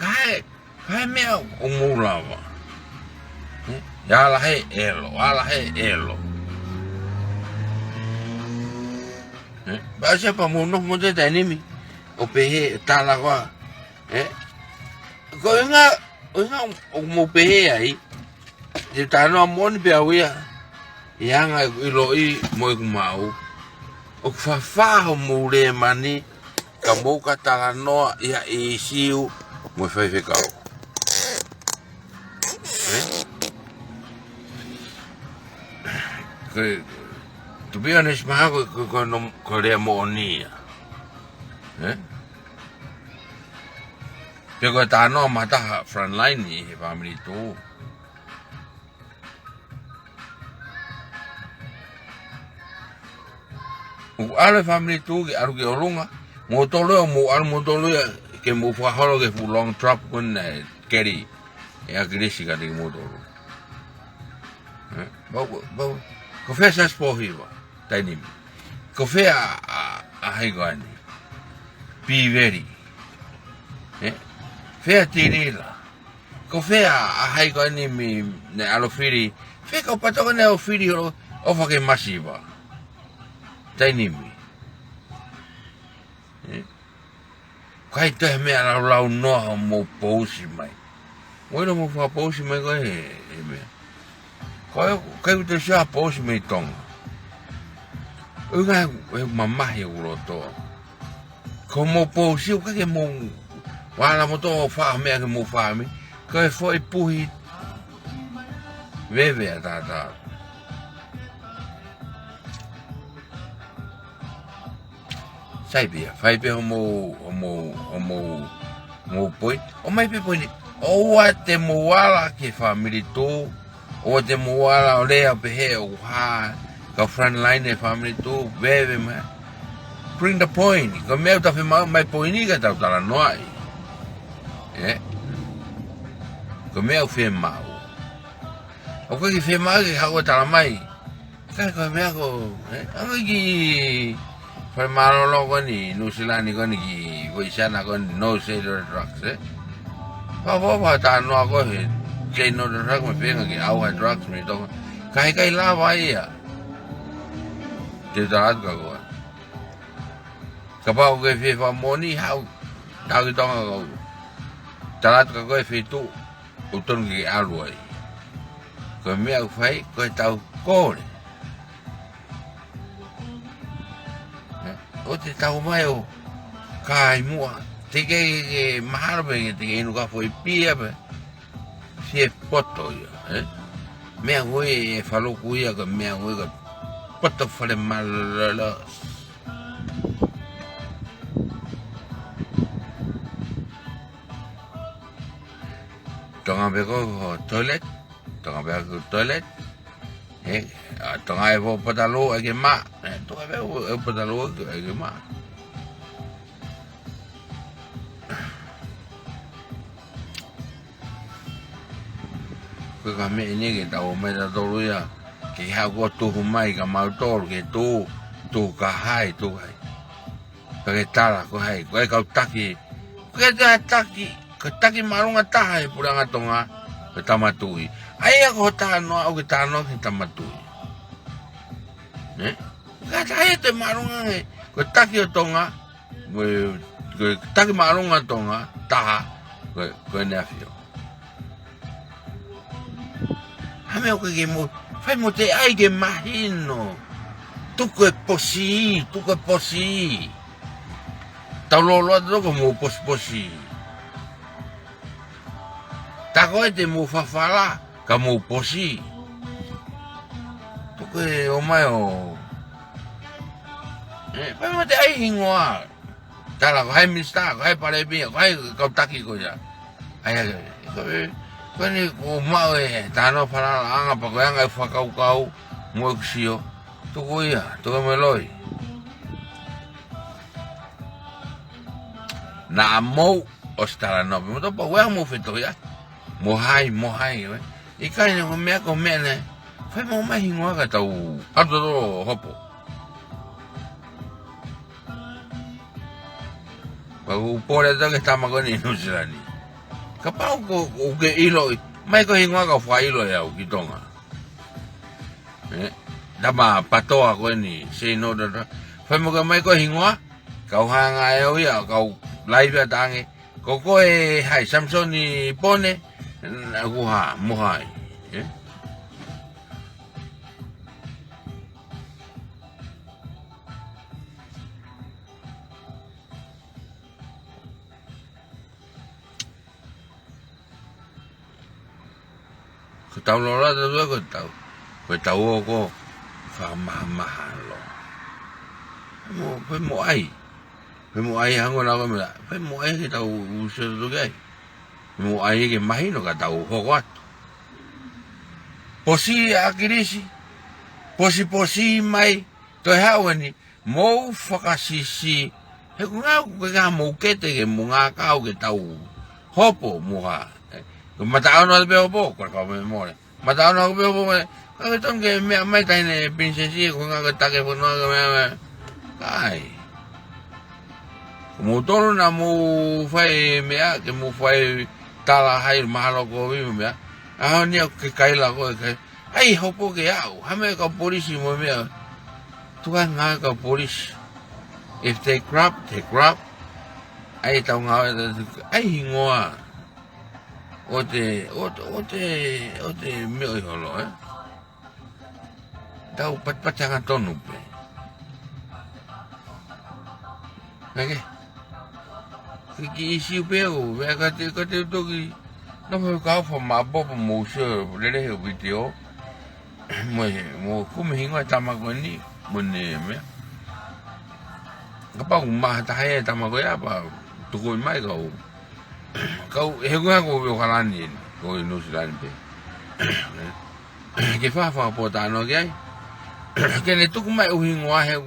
me o mula wa ya la he elo ba se pa mo no mo de enemy o pehe tala wa ko nga o mo pehe ai de tano mon be awia yanga ilo i mo mau o fa mo le mani ka mo ka tala no ia e siu mo fa ka to be honest ma ko no ko le mo ni pero ta no mata front line ni family tu u ale family tu ke aru ke olunga mo tolo ke mo fa holo ke fu long trap kun keri ya grisi ka de mo tolo ba ko fe sa spohiva tainim ko fe a haigani be ready fe a tirila ko fe a haigani mi ne alofiri fe ko pato ne ofiri o fa ke masiva tainim kai te me ala lau no mo posi mai bueno mo fa posi mai ko me kai te sha posi mai tong unga mamma he uloto como posi o que mo wala mo to fa me que mo fa me que foi puhi veve ta sai bia fai pe mo poi o mai pe poi o te mo wala ke family to o te mo wala o le pe he o ha ka front line family to veve ma bring the point ko me ta fe mai point ni ka ta la no ai ko me o fe ma o ko ki fe ma ke ha o ta mai ka ko me ko ki fai malo lo con i nusilani con i goisana con no sailor drugs pa ta no ko he ke no drug me pega que agua drugs me to kai la vai ya te darat ka ko ka pa ko fe fa moni how ta ki to ko darat ka ko fe tu o ton ki alu ai ko me au fai ko ta ko o te tau mai o kai mua te ke maharbe ke te inu ka foi pia pe si e poto ia mea ngoi e whaloku ia ka mea ngoi ka poto whare malala tonga beko toilet tonga e vo patalo e ke ma tonga e patalo e ke ma ko ka me ni ke tau me ta tolu ya ke ha ko tu mai ka ma tolu ke tu ka hai ka ke tala ko hai ko ka taki ko ka taki marunga taha e puranga tonga ke tamatui ai ko tano au ke tano ke tamatui ka tai te marunga ko taki o tonga ko taki marunga tonga taha ko nefio ame o ke mo fai mo te ai ke mahino tuko e posi tau lolo to ko mo posi ta ko te mo fafala ka mo posi to ko o mai o pa mo te ai hingoa tala ko hai mista ko hai pare bi ko hai ko taki ko ya ai ko ni ko ma e ta no para anga pa ko anga fa kau mo xio to ko ya to me loi na mo ostara no mo to pa wa mo fito ya mo hai we I kai ne ko me ne fa mo mai hingoa ka tau adoro hopo Pag pore to que estamos con inusilani. Kapau ko ke ilo mai ko hingoa ka fa ilo ya o kitonga. Dama patoa ko ni sei no da. Fa mo ka mai ko hingoa ka hanga e o ya ka live tange. Ko ko e hai Samsung ni pone na ku ha mo hai. Tau lola tu ko tau ko fa mahalo mo ai hango na ko mala fe mo ai ke tau uso tu kai mo ai ke mai no ka tau ho wat posi akirisi posi mai to haweni mo fakasisi he nga ko mo kete ke mo nga ka ke tau hopo mo ha Matao no veo poco, come more. Matao no veo poco. Che ton che mai tai ne princesi con che ta che no che ai. Mo tolo na mo fai mea che mo fai tala hai malo ko vi mea. Ah ni che kai la ko che. Ai hopo che au, ha me ka polisi mo mea. Tu ga nga ka polisi. If they grab, they grab. Ai tau nga ai ngoa. O te meo I holo, Tau patanga tonu pe. Nake? Ki isi pe o, ka te toki. No me ka fa ma bo mo se le he video. Mo kume hinga tamago ni mone me. Ka pa ma ta he tamago ya pa tu ko mai ka o. Kau hegua ko yo kalani ko no silan pe ke fa po ta no ke ke ne tu mai u hingoa he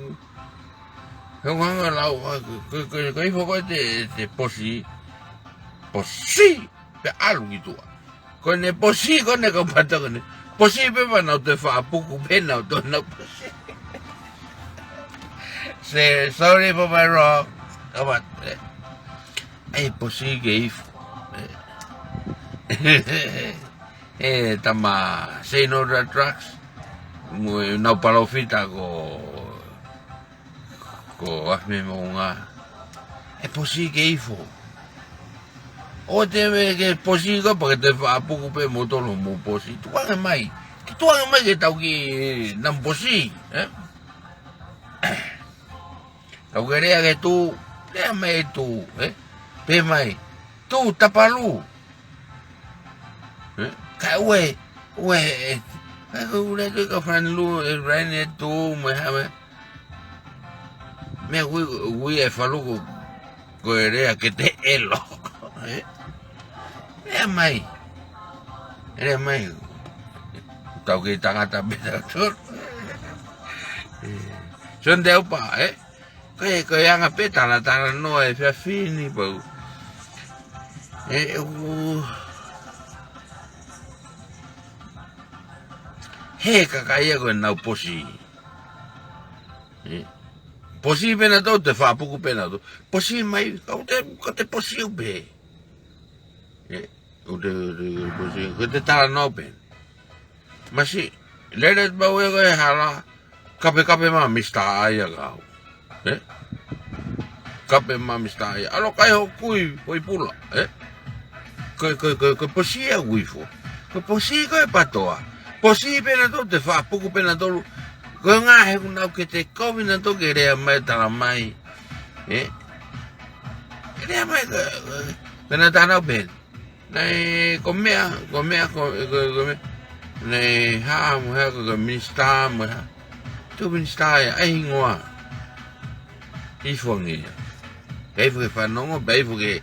la ko fo ko te posi pe algo tu ko ne posi ko ne ko pata ko ne posi pe va no te fa puku pe no to no posi say sorry for my wrong about ai posi che tama sei no da trucks no palofita ko afme monga ai posi che o te che posi ko perché te fa poco pe motor no mo posi tu mai che tau ki non posi tau che tu le mai tu pe mai tu tapalu ka we ka ule ka fran lu rene tu me e falu ko ere que te elo mai tau que tangata beta tur son de opa que yang apeta la tana no e fa fini po he kakaya ko na posi posi pena to te fa poco pena to posi mai ko te posi be o te posi ko te tala no pen ma si le ba we ko hala kape ma mista aya ga kape ma mista aya alo kai ho kui poi pula ko posi e wifo ko posi ko e patoa posi pena to te fa poco pena to ko nga he una que te combina to que re mai tala mai Kaya mai kena tanau ben. Nei komea nei ha mo ha ko minista mo ha. Tu minista ai ngoa. I fongi. Bei fu fa no bei fu ke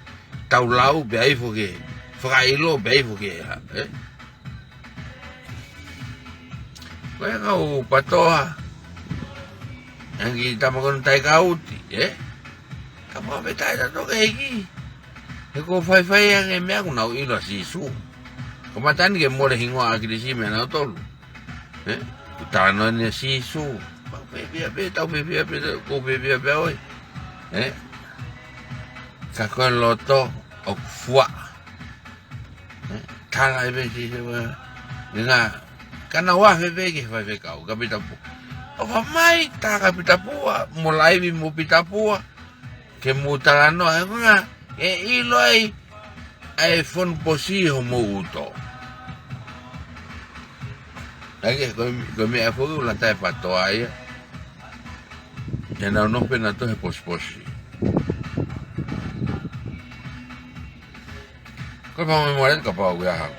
tau lau bei fu ke frailo bei fu ke ha. Kaya kau patoa. Yang kita makan tai kauti, kamu apa tai dah tu kegi? Eko fai yang eme aku nau ilo sisu. Kematan ke mole hingwa akiri si mena tol. Utano ni sisu. Bebe tau bebe ko bebe oi. Kakon loto ok fua. Tala ebe si nga kana wa bebe ke fai kau kapita pu. O mai ta kapita pua mulai mi mo pita pua ke mutalano nga ilo ai fon posi mo uto lagi ko mi afo la ta pato ai ya no pena to e posi ko pa mo moret ka pa ya ha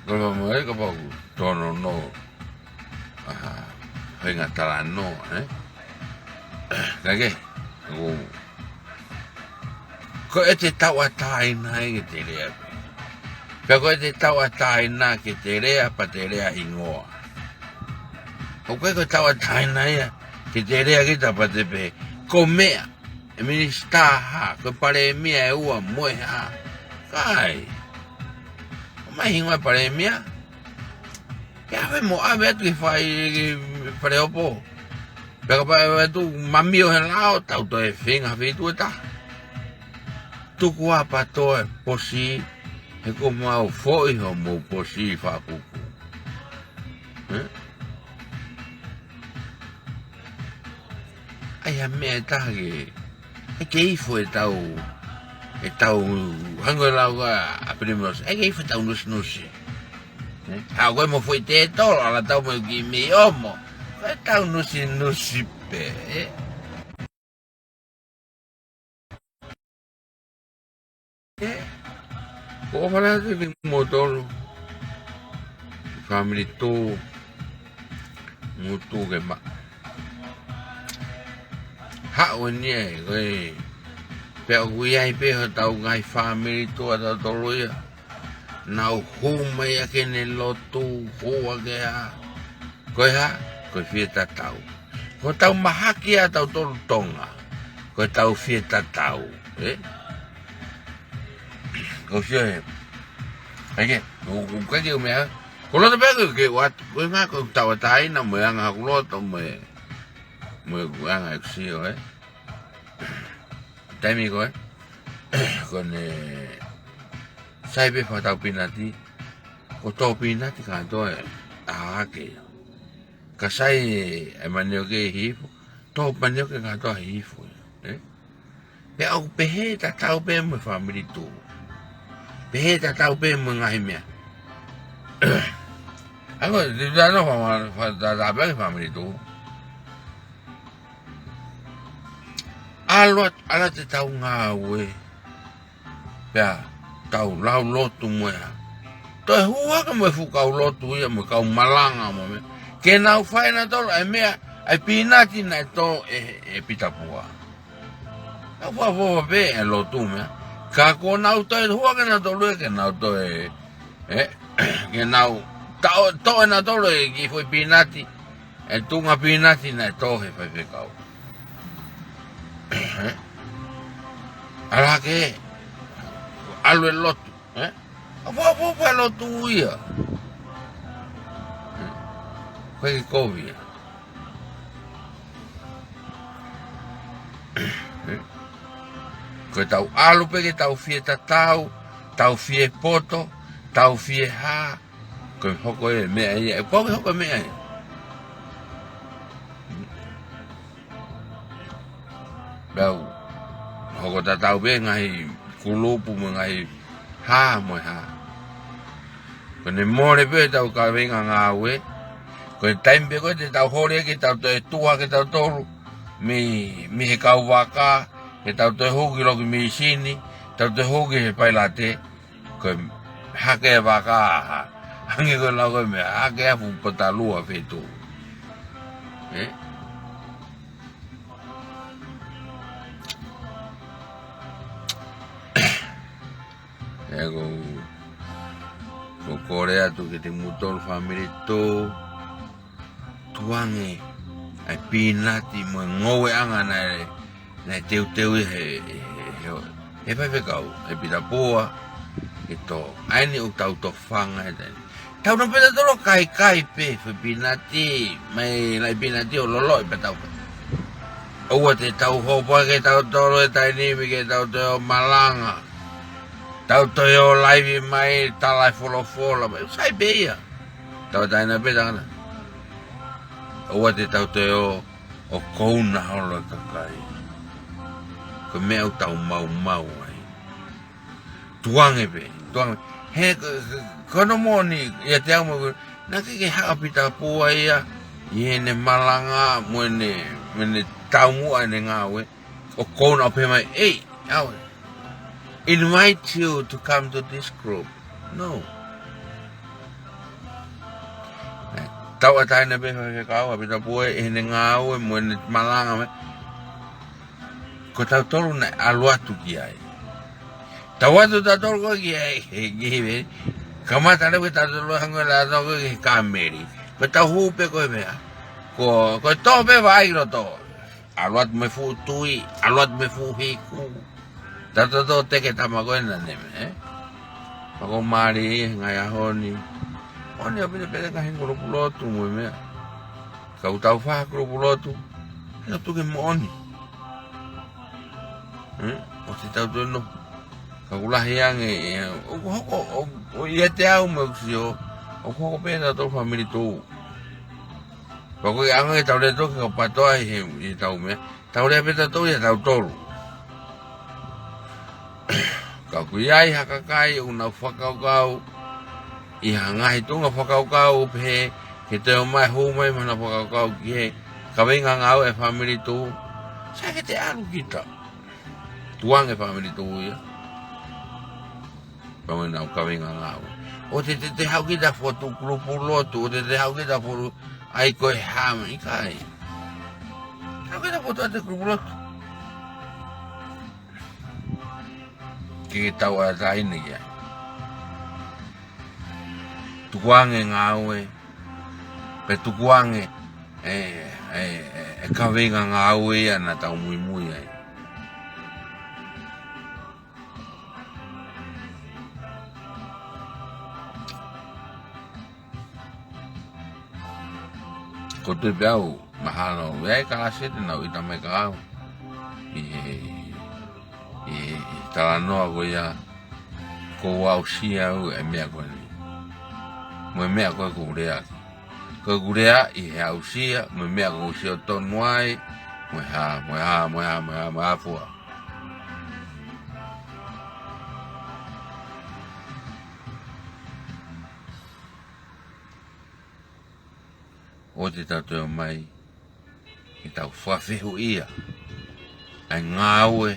kalau mau ke apa tono no hingga talano lagi ko ete tawa tai na ke telea pero ete tawa tai na ke telea pa telea ingoa o ko tawa tai na ya ke telea ke ta pa te pe komea e minista ha ko pare mia e ua moe ha kai mai hinga pare mia ya vemo a ver que fai preopo pero para tu mamio en lao tau to e finga fitu ta tu kwa pa to e posi e como au foi o mo posi fa kuku ai a me ta que foi tau e tau hango lauga a primos e que foi tau nos a koe mo foi te tolo ala tau mo ki me omo e tau nusi pe ko fala te mo tolo family to mutu ke ma ha onie koe pe ui ai pe ho tau ngai family to ata tolo ia nau huma ia kene lotu hoa ke ha koe ha koe fie tatau ko tau mahaki a tau tolu tonga koe tau fie tatau ko fie ake kake umea ko loto peko ke watu koe nga koe tau atai na moe anga ku loto moe anga eksio taimi koe kone sai pe fatau pinati ko to pinati kanto ke kasai e maneo ke hifu to maneo ke kanto hifu pe au pe ta tau pe mo family tu pe ta tau pe mo ngai mea ako da no fa da pe family tu ala te tau ngā ue pea tau lau lotu moea to e hua ka mo fukau lotu ia mo kau malanga mo me ke nau fai na tolo e mea ai pinati na to e pitapua a fa pe e lotu mea ka ko nau to e hua ka na tolo ke nau to ke nau to e na tolo e ki foi pinati e tunga pinati na to he fai pe kau ala ke alu el lotu apa lotu ia koe kovi koe tau alu pe tau fie tatau tau fie poto tau fie ha koe hoko e mea ia koe hoko mea ia bau hoko tatau be ngai kulupu mo ngai ha mo ha kone more pe tau ka venga ngā ue kone taimpe koe te tau hore ke tau te tua ke tau toru mi he kau waka he tau te hoki loki mi sini tau te hoki he pailate ko hake waka hangi ko lau ko me hake afu patalua fetu ego ko Korea tu ke te mutol family tu tuange ai pinati mo ngowe anga na teu he vai kau e pita poa ito ai ni utau to fanga e tau no peta tolo kai pe fe pinati mai lai pinati o lolo e peta o te tau hopa ke tau tolo e tai ni ke tau te malanga tau te o live mai talai folo sai beia tau tai na peta kana o te tau te o kouna holo kakai ko mea tau mau ai tuange pe tuange he kono moni ia te au mo na ke ha pita pua ia ne malanga mene tau mu ane ngawe o kouna pe mai au invite you to come to this group no tau atai na be ke kau pita pua ne ngawe mene malanga me ko tau tolu na aluatu ki ai tau atu tau tolu ko ki ai gibe kamata le tau tolu hangola no ko kameri ko tau hupe ko mea ko to be vai ro to aluat me fu tui aluat me fu hiku tau to te ke tamago na ne ko mari ngai ahoni oni ape pe ka hingolo pulotu mo mea kau tau fa ko pulotu no tu ke moni o te tau tono ka ulahi ange o ia te au mo ksio o ko pena to family to ko ange tau le to ka patoa he tau me tau le peta to ia tau tolu ka kuiai hakakai una whakaukau i hangai tunga whakaukau pe ke te o mai hou mai mana whakaukau ki he ka wenga ngau e family to sa ke te alu kita tuang e family tu ya pamo na ka venga ngau o te hau kita foto grupo lotu te hau kita foto ai ko ham i kai hau kita foto te grupo lotu ki tau ata ini ya tuang e ngau e pe tuang e ka venga ngau e ana tau mui ai ko te beau mahalo e ka sete na ita me ka tala no go ya ko au sia e me ko ni mo me ko gurea i au sia mo me ko sia to noai mo ha fu o te tatu mai i tau whawhihu ia ai ngāue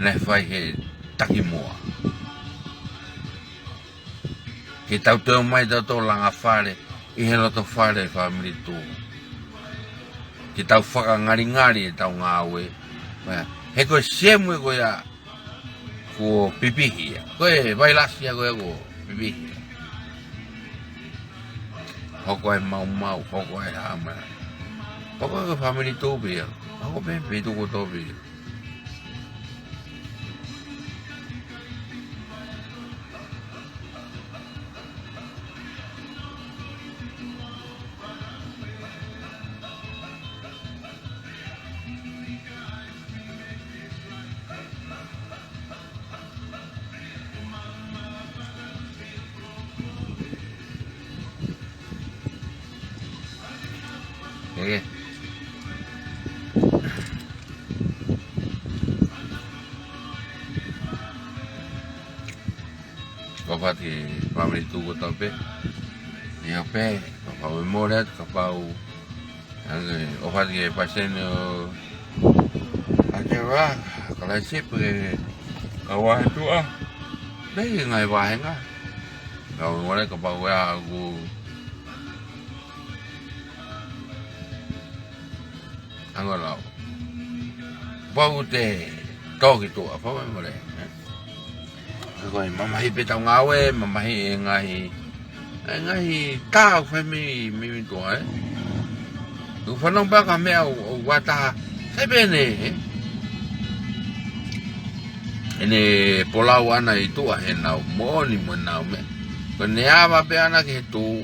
nei whai he taki moa ki tau teo mai tau langa whare i he loto whare family tū ki tau whakangari e tau ngāue he koe semue koe a ko pipihia koe vailasia koe ko pipihia hoko e mau hoko e hama hoko e family tobi hoko pe tu ko tobi Kopati family tu ko tope ia pe ka pau memoriat ka pau o fati e pasene o atewa kala sip e kawa tua dei ngai wa nga kau ngore ka pa wa aku angola bau te toki tua pa ngore ko mama hi pe tau ngawe mama hi ngai tau fa mi tua tu fanong ba ka me o wata sai bene ene polau ana i tua he nau moni mo nau me ko ne ava pe ana ke tu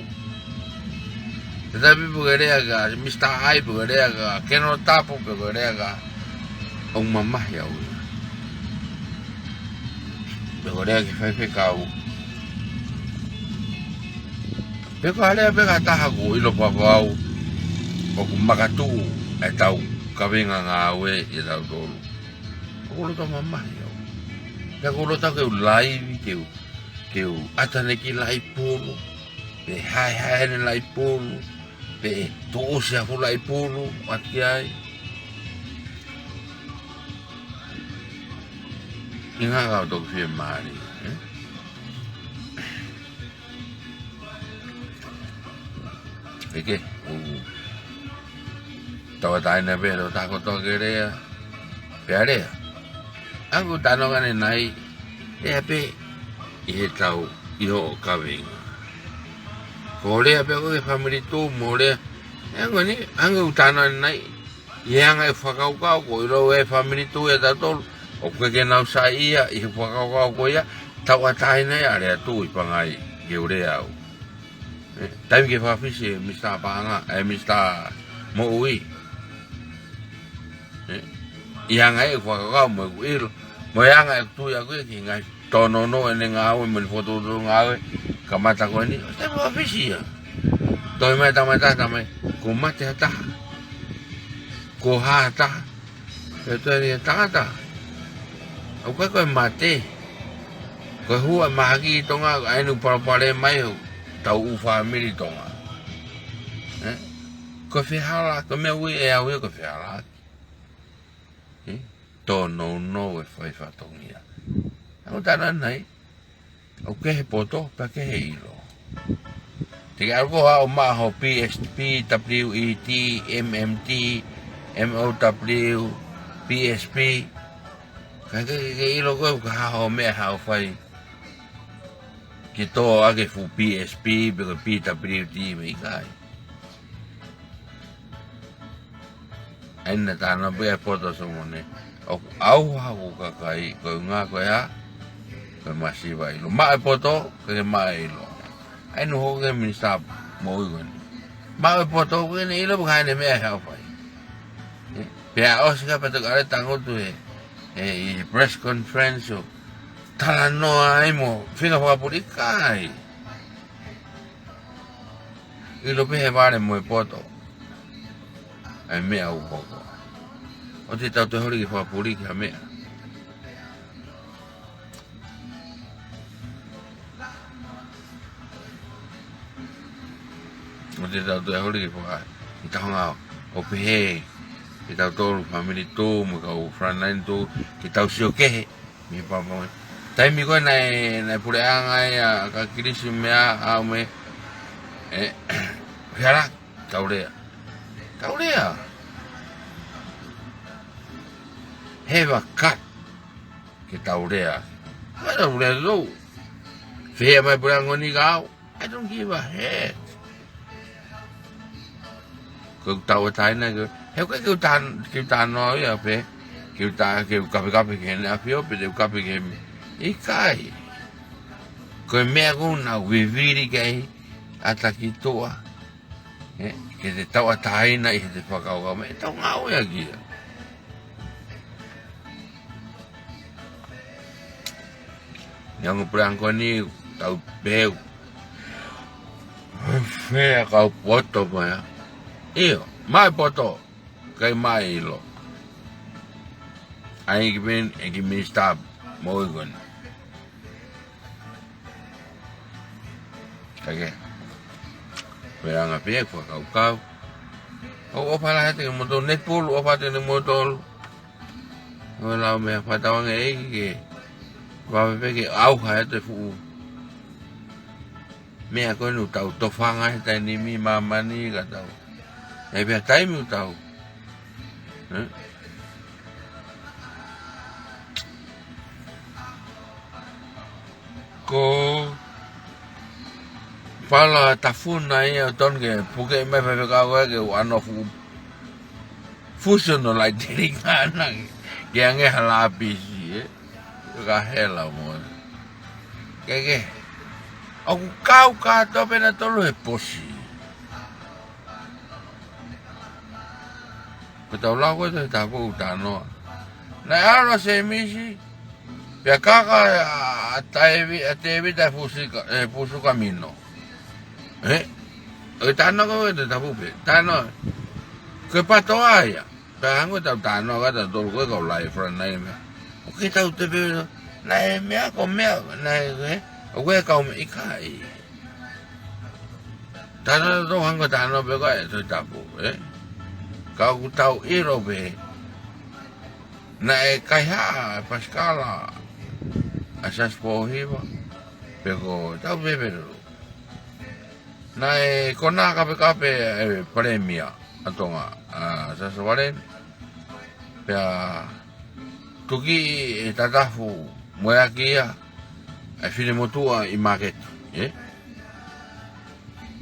te bi bugerea ga Mr. Ai bugerea ga ke no tapo bugerea ga o mama ya o bugerea ke fai pe kau pe ka le pe ka ta ko i lo pa kau o ku makatu e tau ka venga nga we e tau tolu ko lo to mama ya ya ko lo ta ke live ke atane ki lai pulu pe hai ne lai pulu pe to se fu lai pulu atiai inga ga to fi mari ke tawa tai na be lo ta ko to ke re pe re aku tano kan nai e pe i tau i ho ka venga ko le pe ko family tu mo le ngoni anga utano nai yang e fa ka ko lo e family tu e ta to o ke na sa ia i fa ka ko ya tawa tai na ya le tu i pa ngai ge ure au tai ke fa fisi Mr. Banga e Mr. Mo ui yang ai fa ka mo il mo yang ai tu ya ko ki ngai tono no ene ngau men foto do ngau kamata ko ni te mo fisi ya to me ta mai ko mate ta ko ha ta to ni ta o ko mate ko hua magi tonga ai nu pare mai tau u family tonga ko fe hala ko me ui e au ko fe hala to no e fai fa tongia au tana nai o ke he poto pa ke he ilo te algo ha o ma ho PSP WET MMT MOW PSP ka ke ilo ko ha ho me ha o fai que to age fu PSP pero PWT me kai ena tana be poto so mone au ha ko kai ko nga ko ya ko masiva ilo ma poto ke ma ilo ai no ho ke mi sa mo gon ma poto ko ni ilo ga ne me ha fai pe a osika pa to ga tango tu e press conference tala no ai mo fina fa publikai ilo pe he vale mo poto ai me au poco o te tau te hori ki fa publika me o te tau te hori ki fa i tahonga o pe he ki tau tolu family tu mo ka u frontline tu ki tau sio kehe mi pa mo tai mi ko nai pure anga ya ka kirisi mea au me hera taurea heva kat ke taurea ada ure lo fe mai pure ngoni gao I don't give a heck ko tau tai na ko he ko tan no ya pe ke ka ke na fio pe de ka ke ikai ko me una viviri ke ata ki toa ke te tau tai na I te whakau me tau ngau ya ki yang perang ko ni tau peu fe ka poto ma io mai poto kai mai lo ai ki ben stop moigon kage perang a pe ko kau o pala te mo to net pool o pa te mo to o la me fa ta nge ke va ve ke au ha te fu me a ko nu tau to fanga ta ni mi mama ni ga tau e be tai mi tau ko pala tafuna ia ton ke puke me pe ka ke ano fusion no lai diringana ke ange hala bisi ka hela mo ke aku kau ka to pena tolo e posi ko tau la ko ta po utano na aro se misi pe kaka atevi ta fusu camino tano ko ta pupe tano ke pato aya ta hango ta tano ka ta tol ko ko lai fran nai me o ke ta te be na me ko me na o ke ka me ikai tano to hango tano be ko e ta pu ka ku tau iro be na e kai ha pascala asas po hiva pe ko ta be be na e kona kape premia atonga sa valen pe tuki e tatafu moya kia e fine motua I market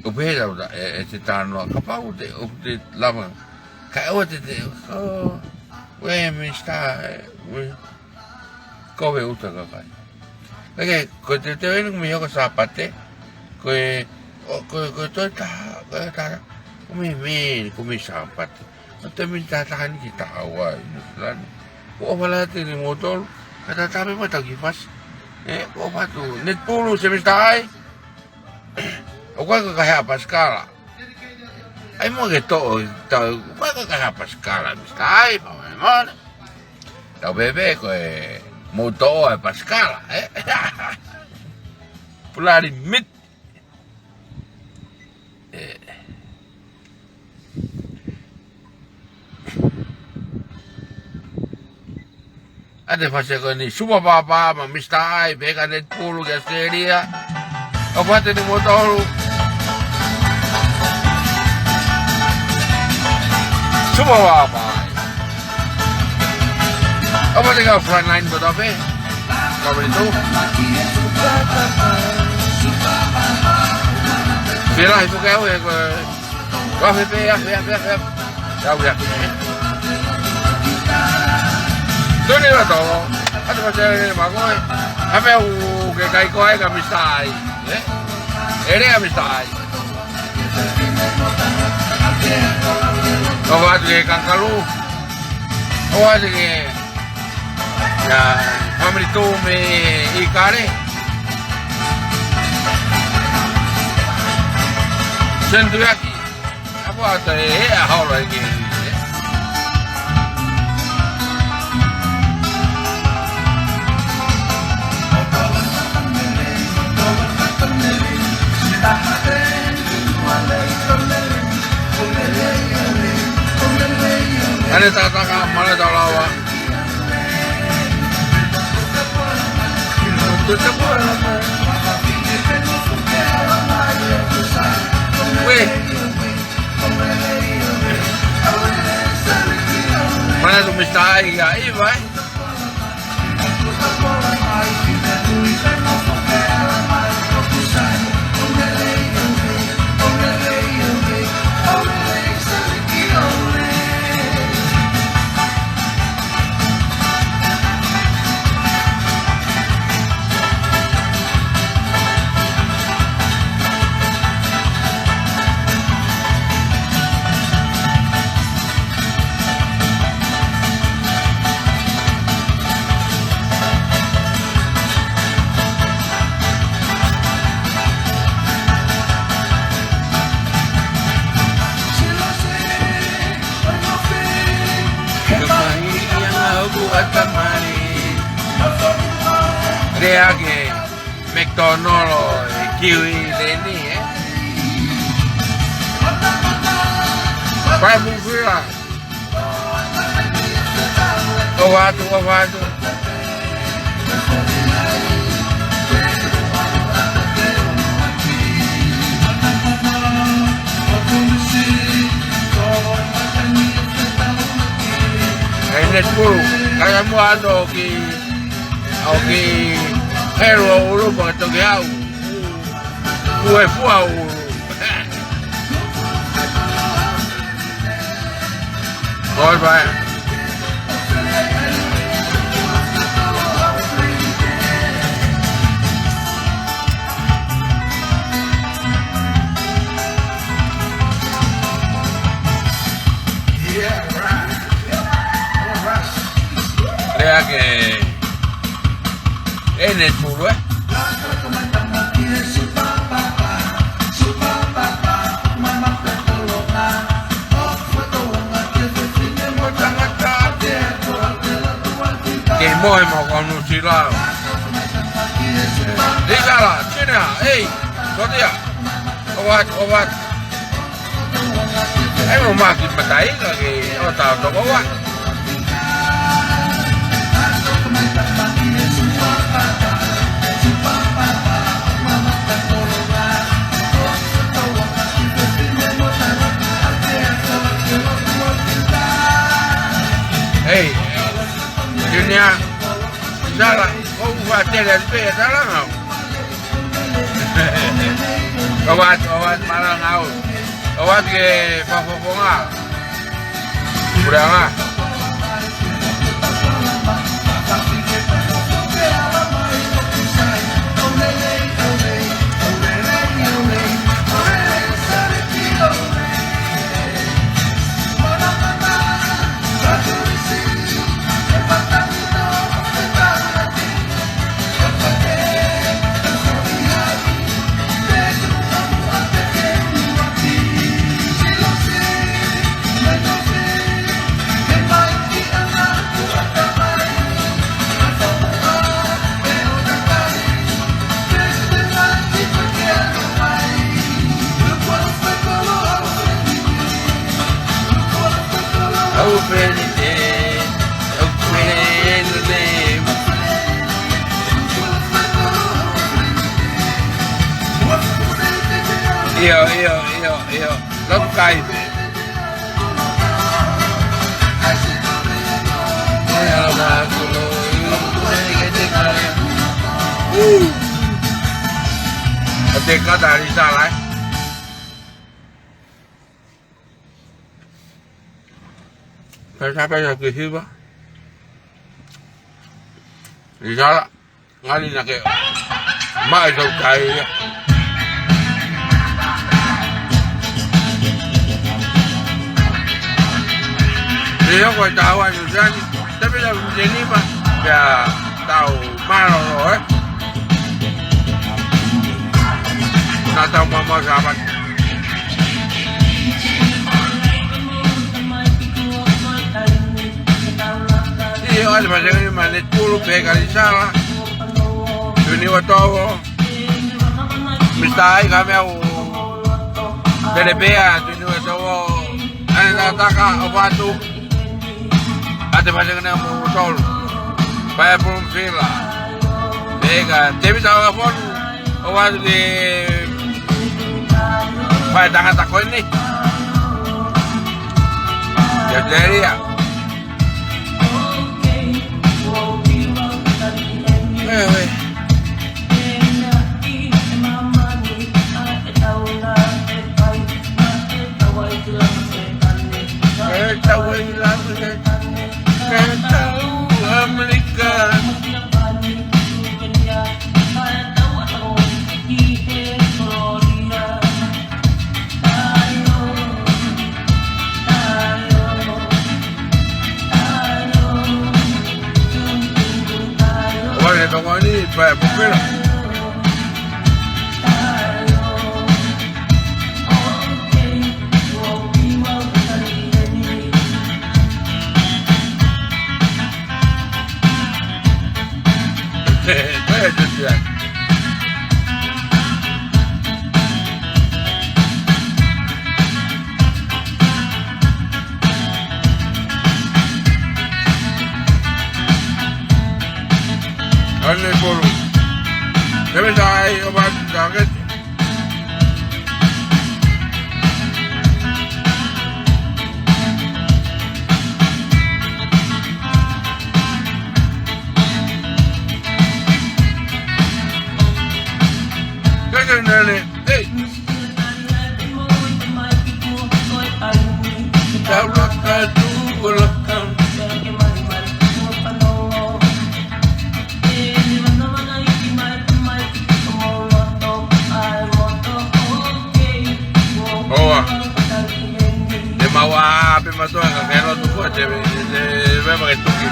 o pera e te tano kapau te o te lava ka o te we mi sta we ko ve uta ka kai ke ko te ven mi yo sapate ko ko to ta kumi sapat atau minta tahan kita awal lan ko wala te ni motor kata tabi mo tagi pas ko patu net pulu se mistai o ko ka pas kala ai mo ke to ko ka pas kala mistai pa mo ta bebe ko motor pas kala pulari mit ada fase ko ni suba papa ma mistai bega net pulu ke seria apa te ni motor suba papa apa te ka front line ko tape kau itu Bila itu kau ya kau ya udah tu ni lah tu ada macam ni magoy apa ke kai kau ai kami sai ini kami sai kau ada ke kangkalu kau ada ke ya family tu me ikare sendiri apa ada hal lagi ada tak mana tahu lawa tutup weh mana tu mistai ya vai Dia ke McDonald kiwi ini Vai mufila. Ovado. Netball, kaya mo ano, hero ulo ba ito kaya buhay po ulo. All right. Crea que en el muro, que movemos con un chilado. Dígala, china, hey, sotia, obat. Hay un más que me caí, que otra obat. Hey, dunia, salah, kau buat jalan tu salah ngau. Obat malah ngau. Obat ke papoponga, kurang. Iyo, love kayo. Teka dari salah. Siapa yang kesiba? Di salah. Ngali na kayo. Maisaw kayo. Yo kau tahu aja tapi dah jadi mah ya tahu malu nak tahu mama sahabat iya ada macam ni mana puluh kali salah ini waktu mistai kami au berbea ini waktu anda tak apa tu ada macam mana motor, bayar belum fila, mereka, tapi tahu apa pun, awak di, bayar tangan tak kau ini, jadi ya, tahu hilang tahu Amerika Olha, toma ali, vai, primeiro. Ane polo. Deve sai o va target. Nele, hey. De mawa, pe mato nga kaya tu ko je be ba tu ki.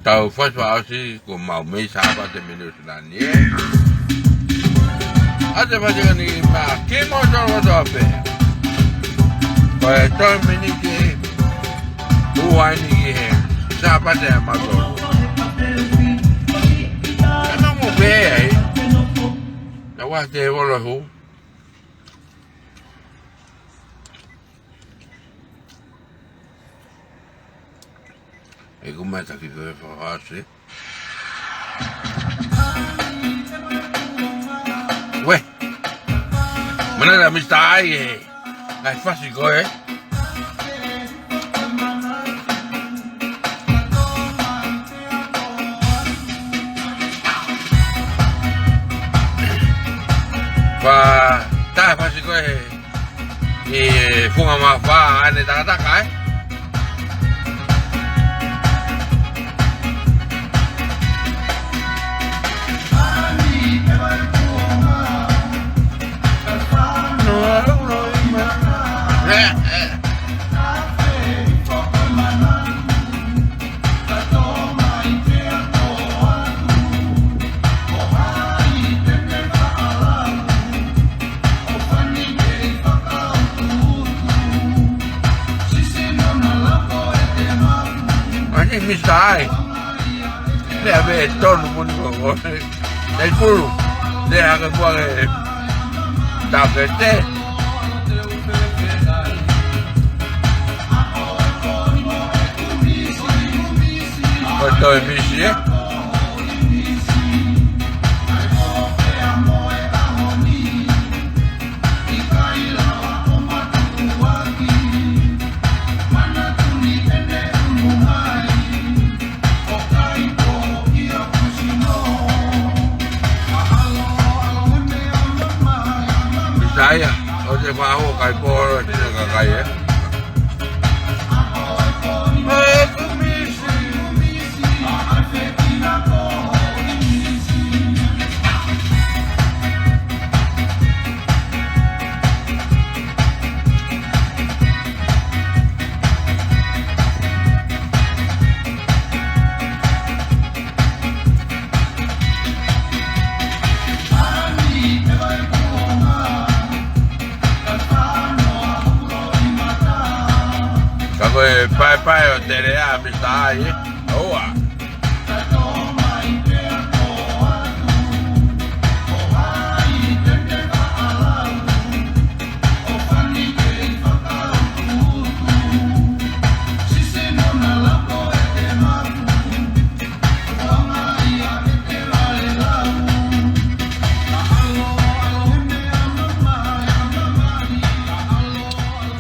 Tau faz faz com mau mês sábado de minutos lá nie. Até fazer ni ma que motor vai fazer. Vai então menino que o ani que sábado é motor. Não vou ver aí. Eu acho que vou lá ru. E come sta che deve farsi? Uè! Ma non la mi stai? Dai, facci coi, Dai, facci coi. E fuma ma fa, anni da attaccare? Mi stai? Le aveva torno con nel culo, le ha che vuole da per te. Quanto è missi? Saya, oje mahu kai por tina kai ya. Pai o tere a mi stai. Oa.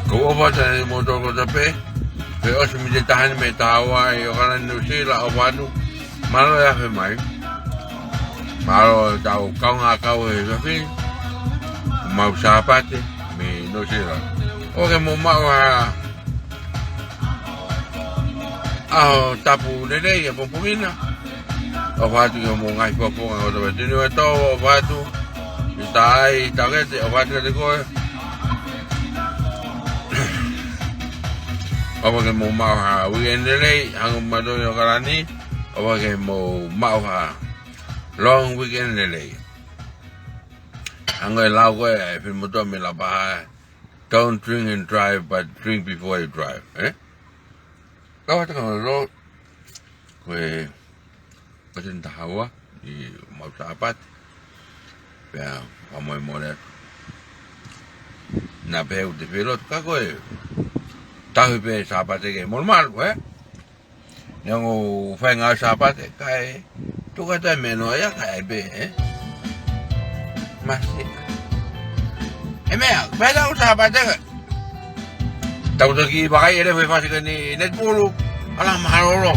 Como vai motor ko tape? Pero si mi tahan me tawa yo kana no sila o wanu malo ya fe mai malo tau kau nga kau e fi mau sapate mi no sila o ke mo mau tapu nele ya popumina o watu yo mo ngai popo o to tinu to o watu stai tagete o watu de ko apa ke mo mau ha weekend lele hang mado yo karani apa ke mo mau ha long weekend lele hang lau ko e film to me la ba don't drink and drive, but drink before you drive. Kau tengok lo, kue pesen tahawa di mau sahabat, ya kamu mau na peu de pelot kau tahu pe sahabat ke normal, yang fai ngau sahabat kai tu kata meno ya kai be, masih. Mea, beda sahabat ke? Tahu lagi pakai ele fai fasi ni net bulu, alah mahal lo.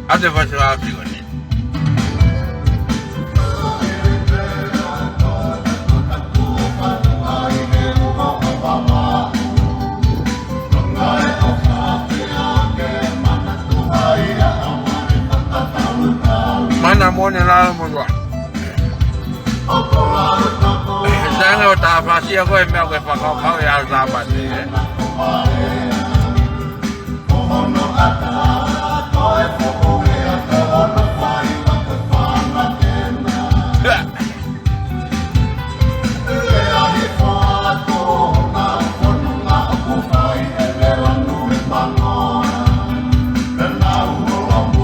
Ada fasi lagi ni. Mana mau ni lah mau buat. Saya tak pasti aku yang mau kau yang sahabat ni.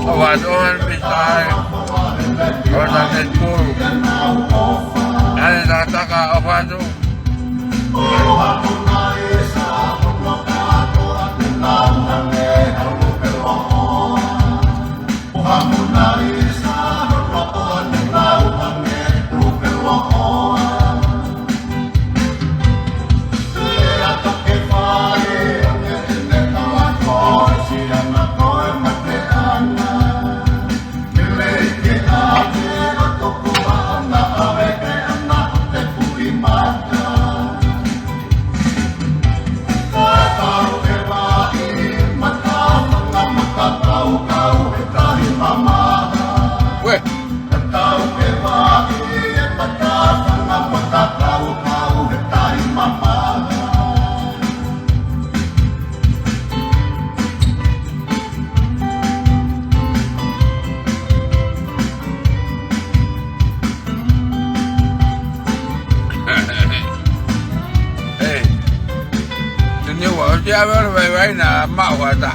Awas orang pisah, orang sakit pun. Ada tak apa tu? Dia berbaik nak mak wata.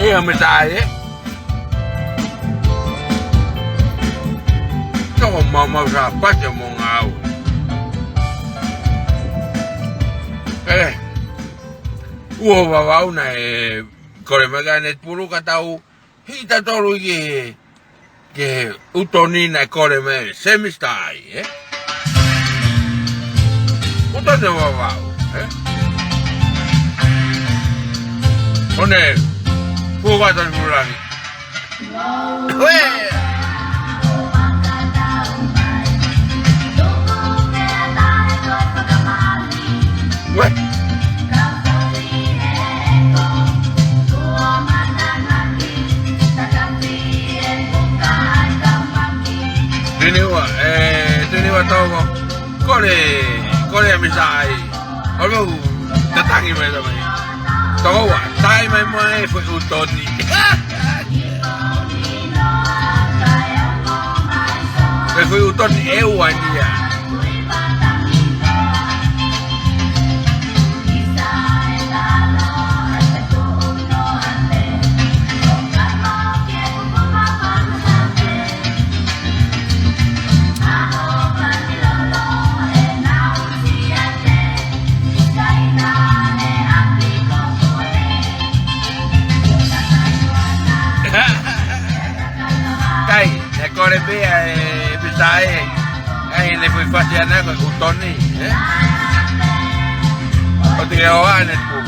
Yang saya, kau mau siapa yang mau ngau? Bawa na kalau mereka net puluh katahu, kita tahu ke utoni na kalau mereka semistai, utoni bawa, One. Buka dan bulan. Weh. Weh. Ini tahu kok. Kore misai. Kalau datangi mereka ni. Tahu tak? Saya memang utoni. Saya utoni ewan dia. Kore be bisa ini fui pasiana con utoni, o tiga horas pun.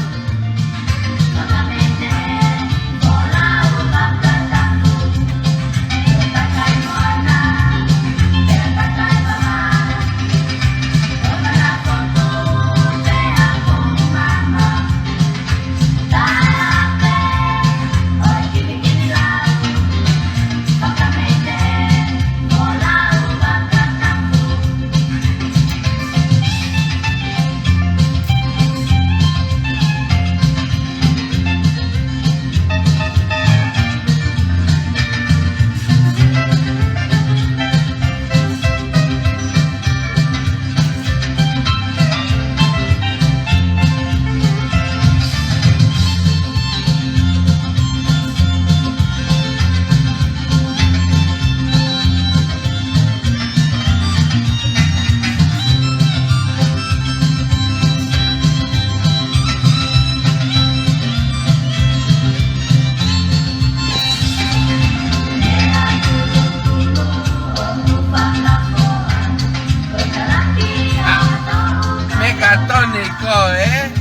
católico, ¿eh?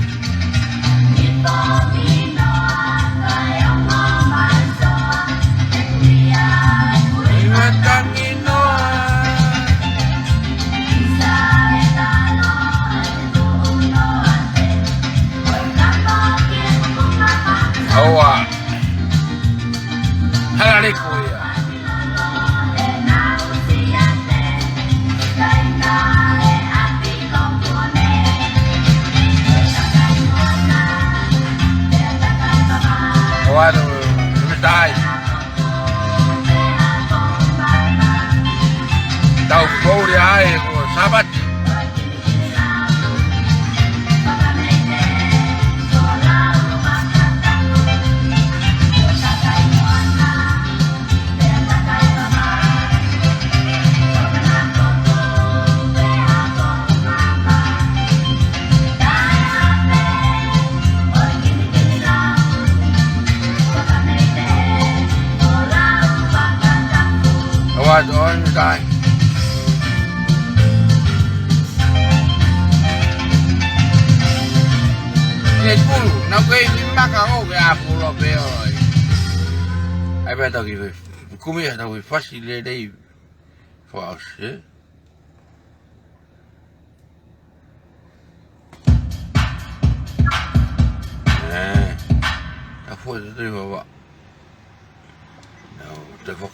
Awa. Hararikuya. Waduh, mentai. Tahu kau dia sahabat. Waduh, mentai. Pulu, na kwe maka o ke apulo pe oi. Ai ba ta ki kumi ta ki facile dei forse. Ta foi de va. No, te fo.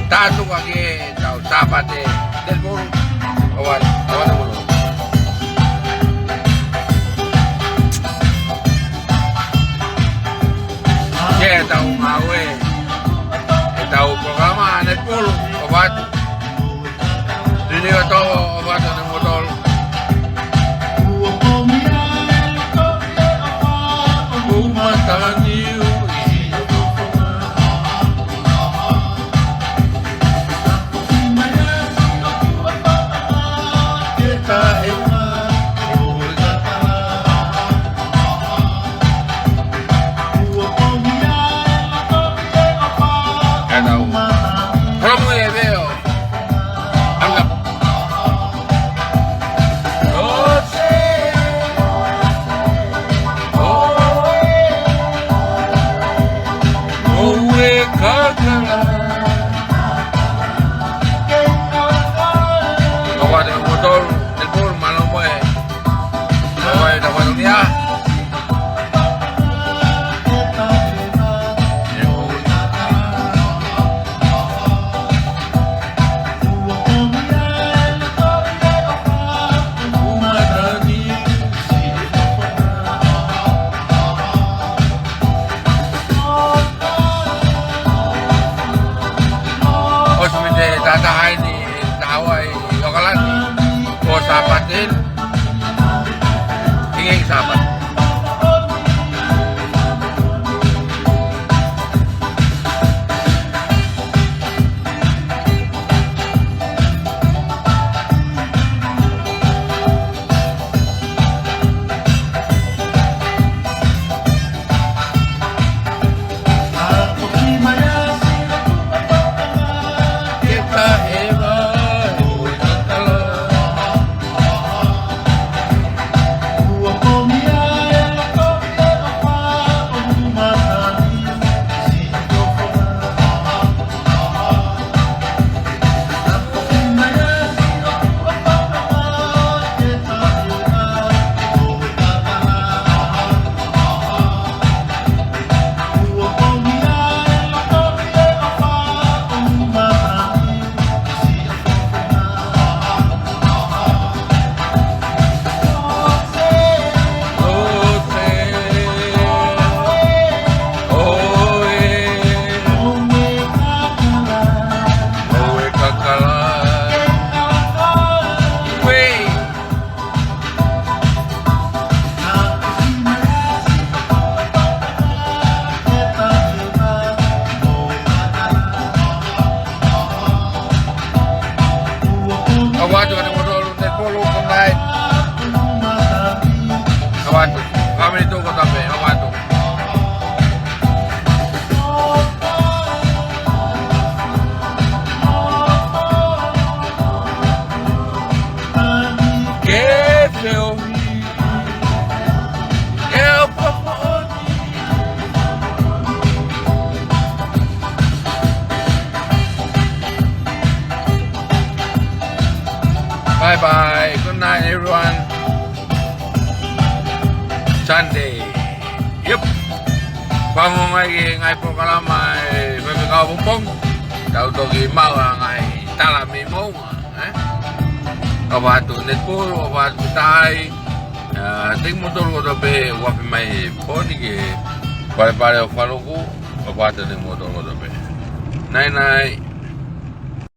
Tato aquí, tau tápate del muro. Aguanta, aguanta muro. Ya tahu ngawe, tahu programa del muro. Obat, ini tahu obat yang motor. Umataniu. Sahabatin, ingin sahabat. Oh, night, everyone. Sunday. Yep. Pangungai ngai programa bebe kau bumbong. Tau togi mau ngai talami mau. Apa tu netball, apa tu tai. Ting motor ko dobe wapi mai poni ke. Pare o faluku, apa tu ting motor ko dobe. Nai nai.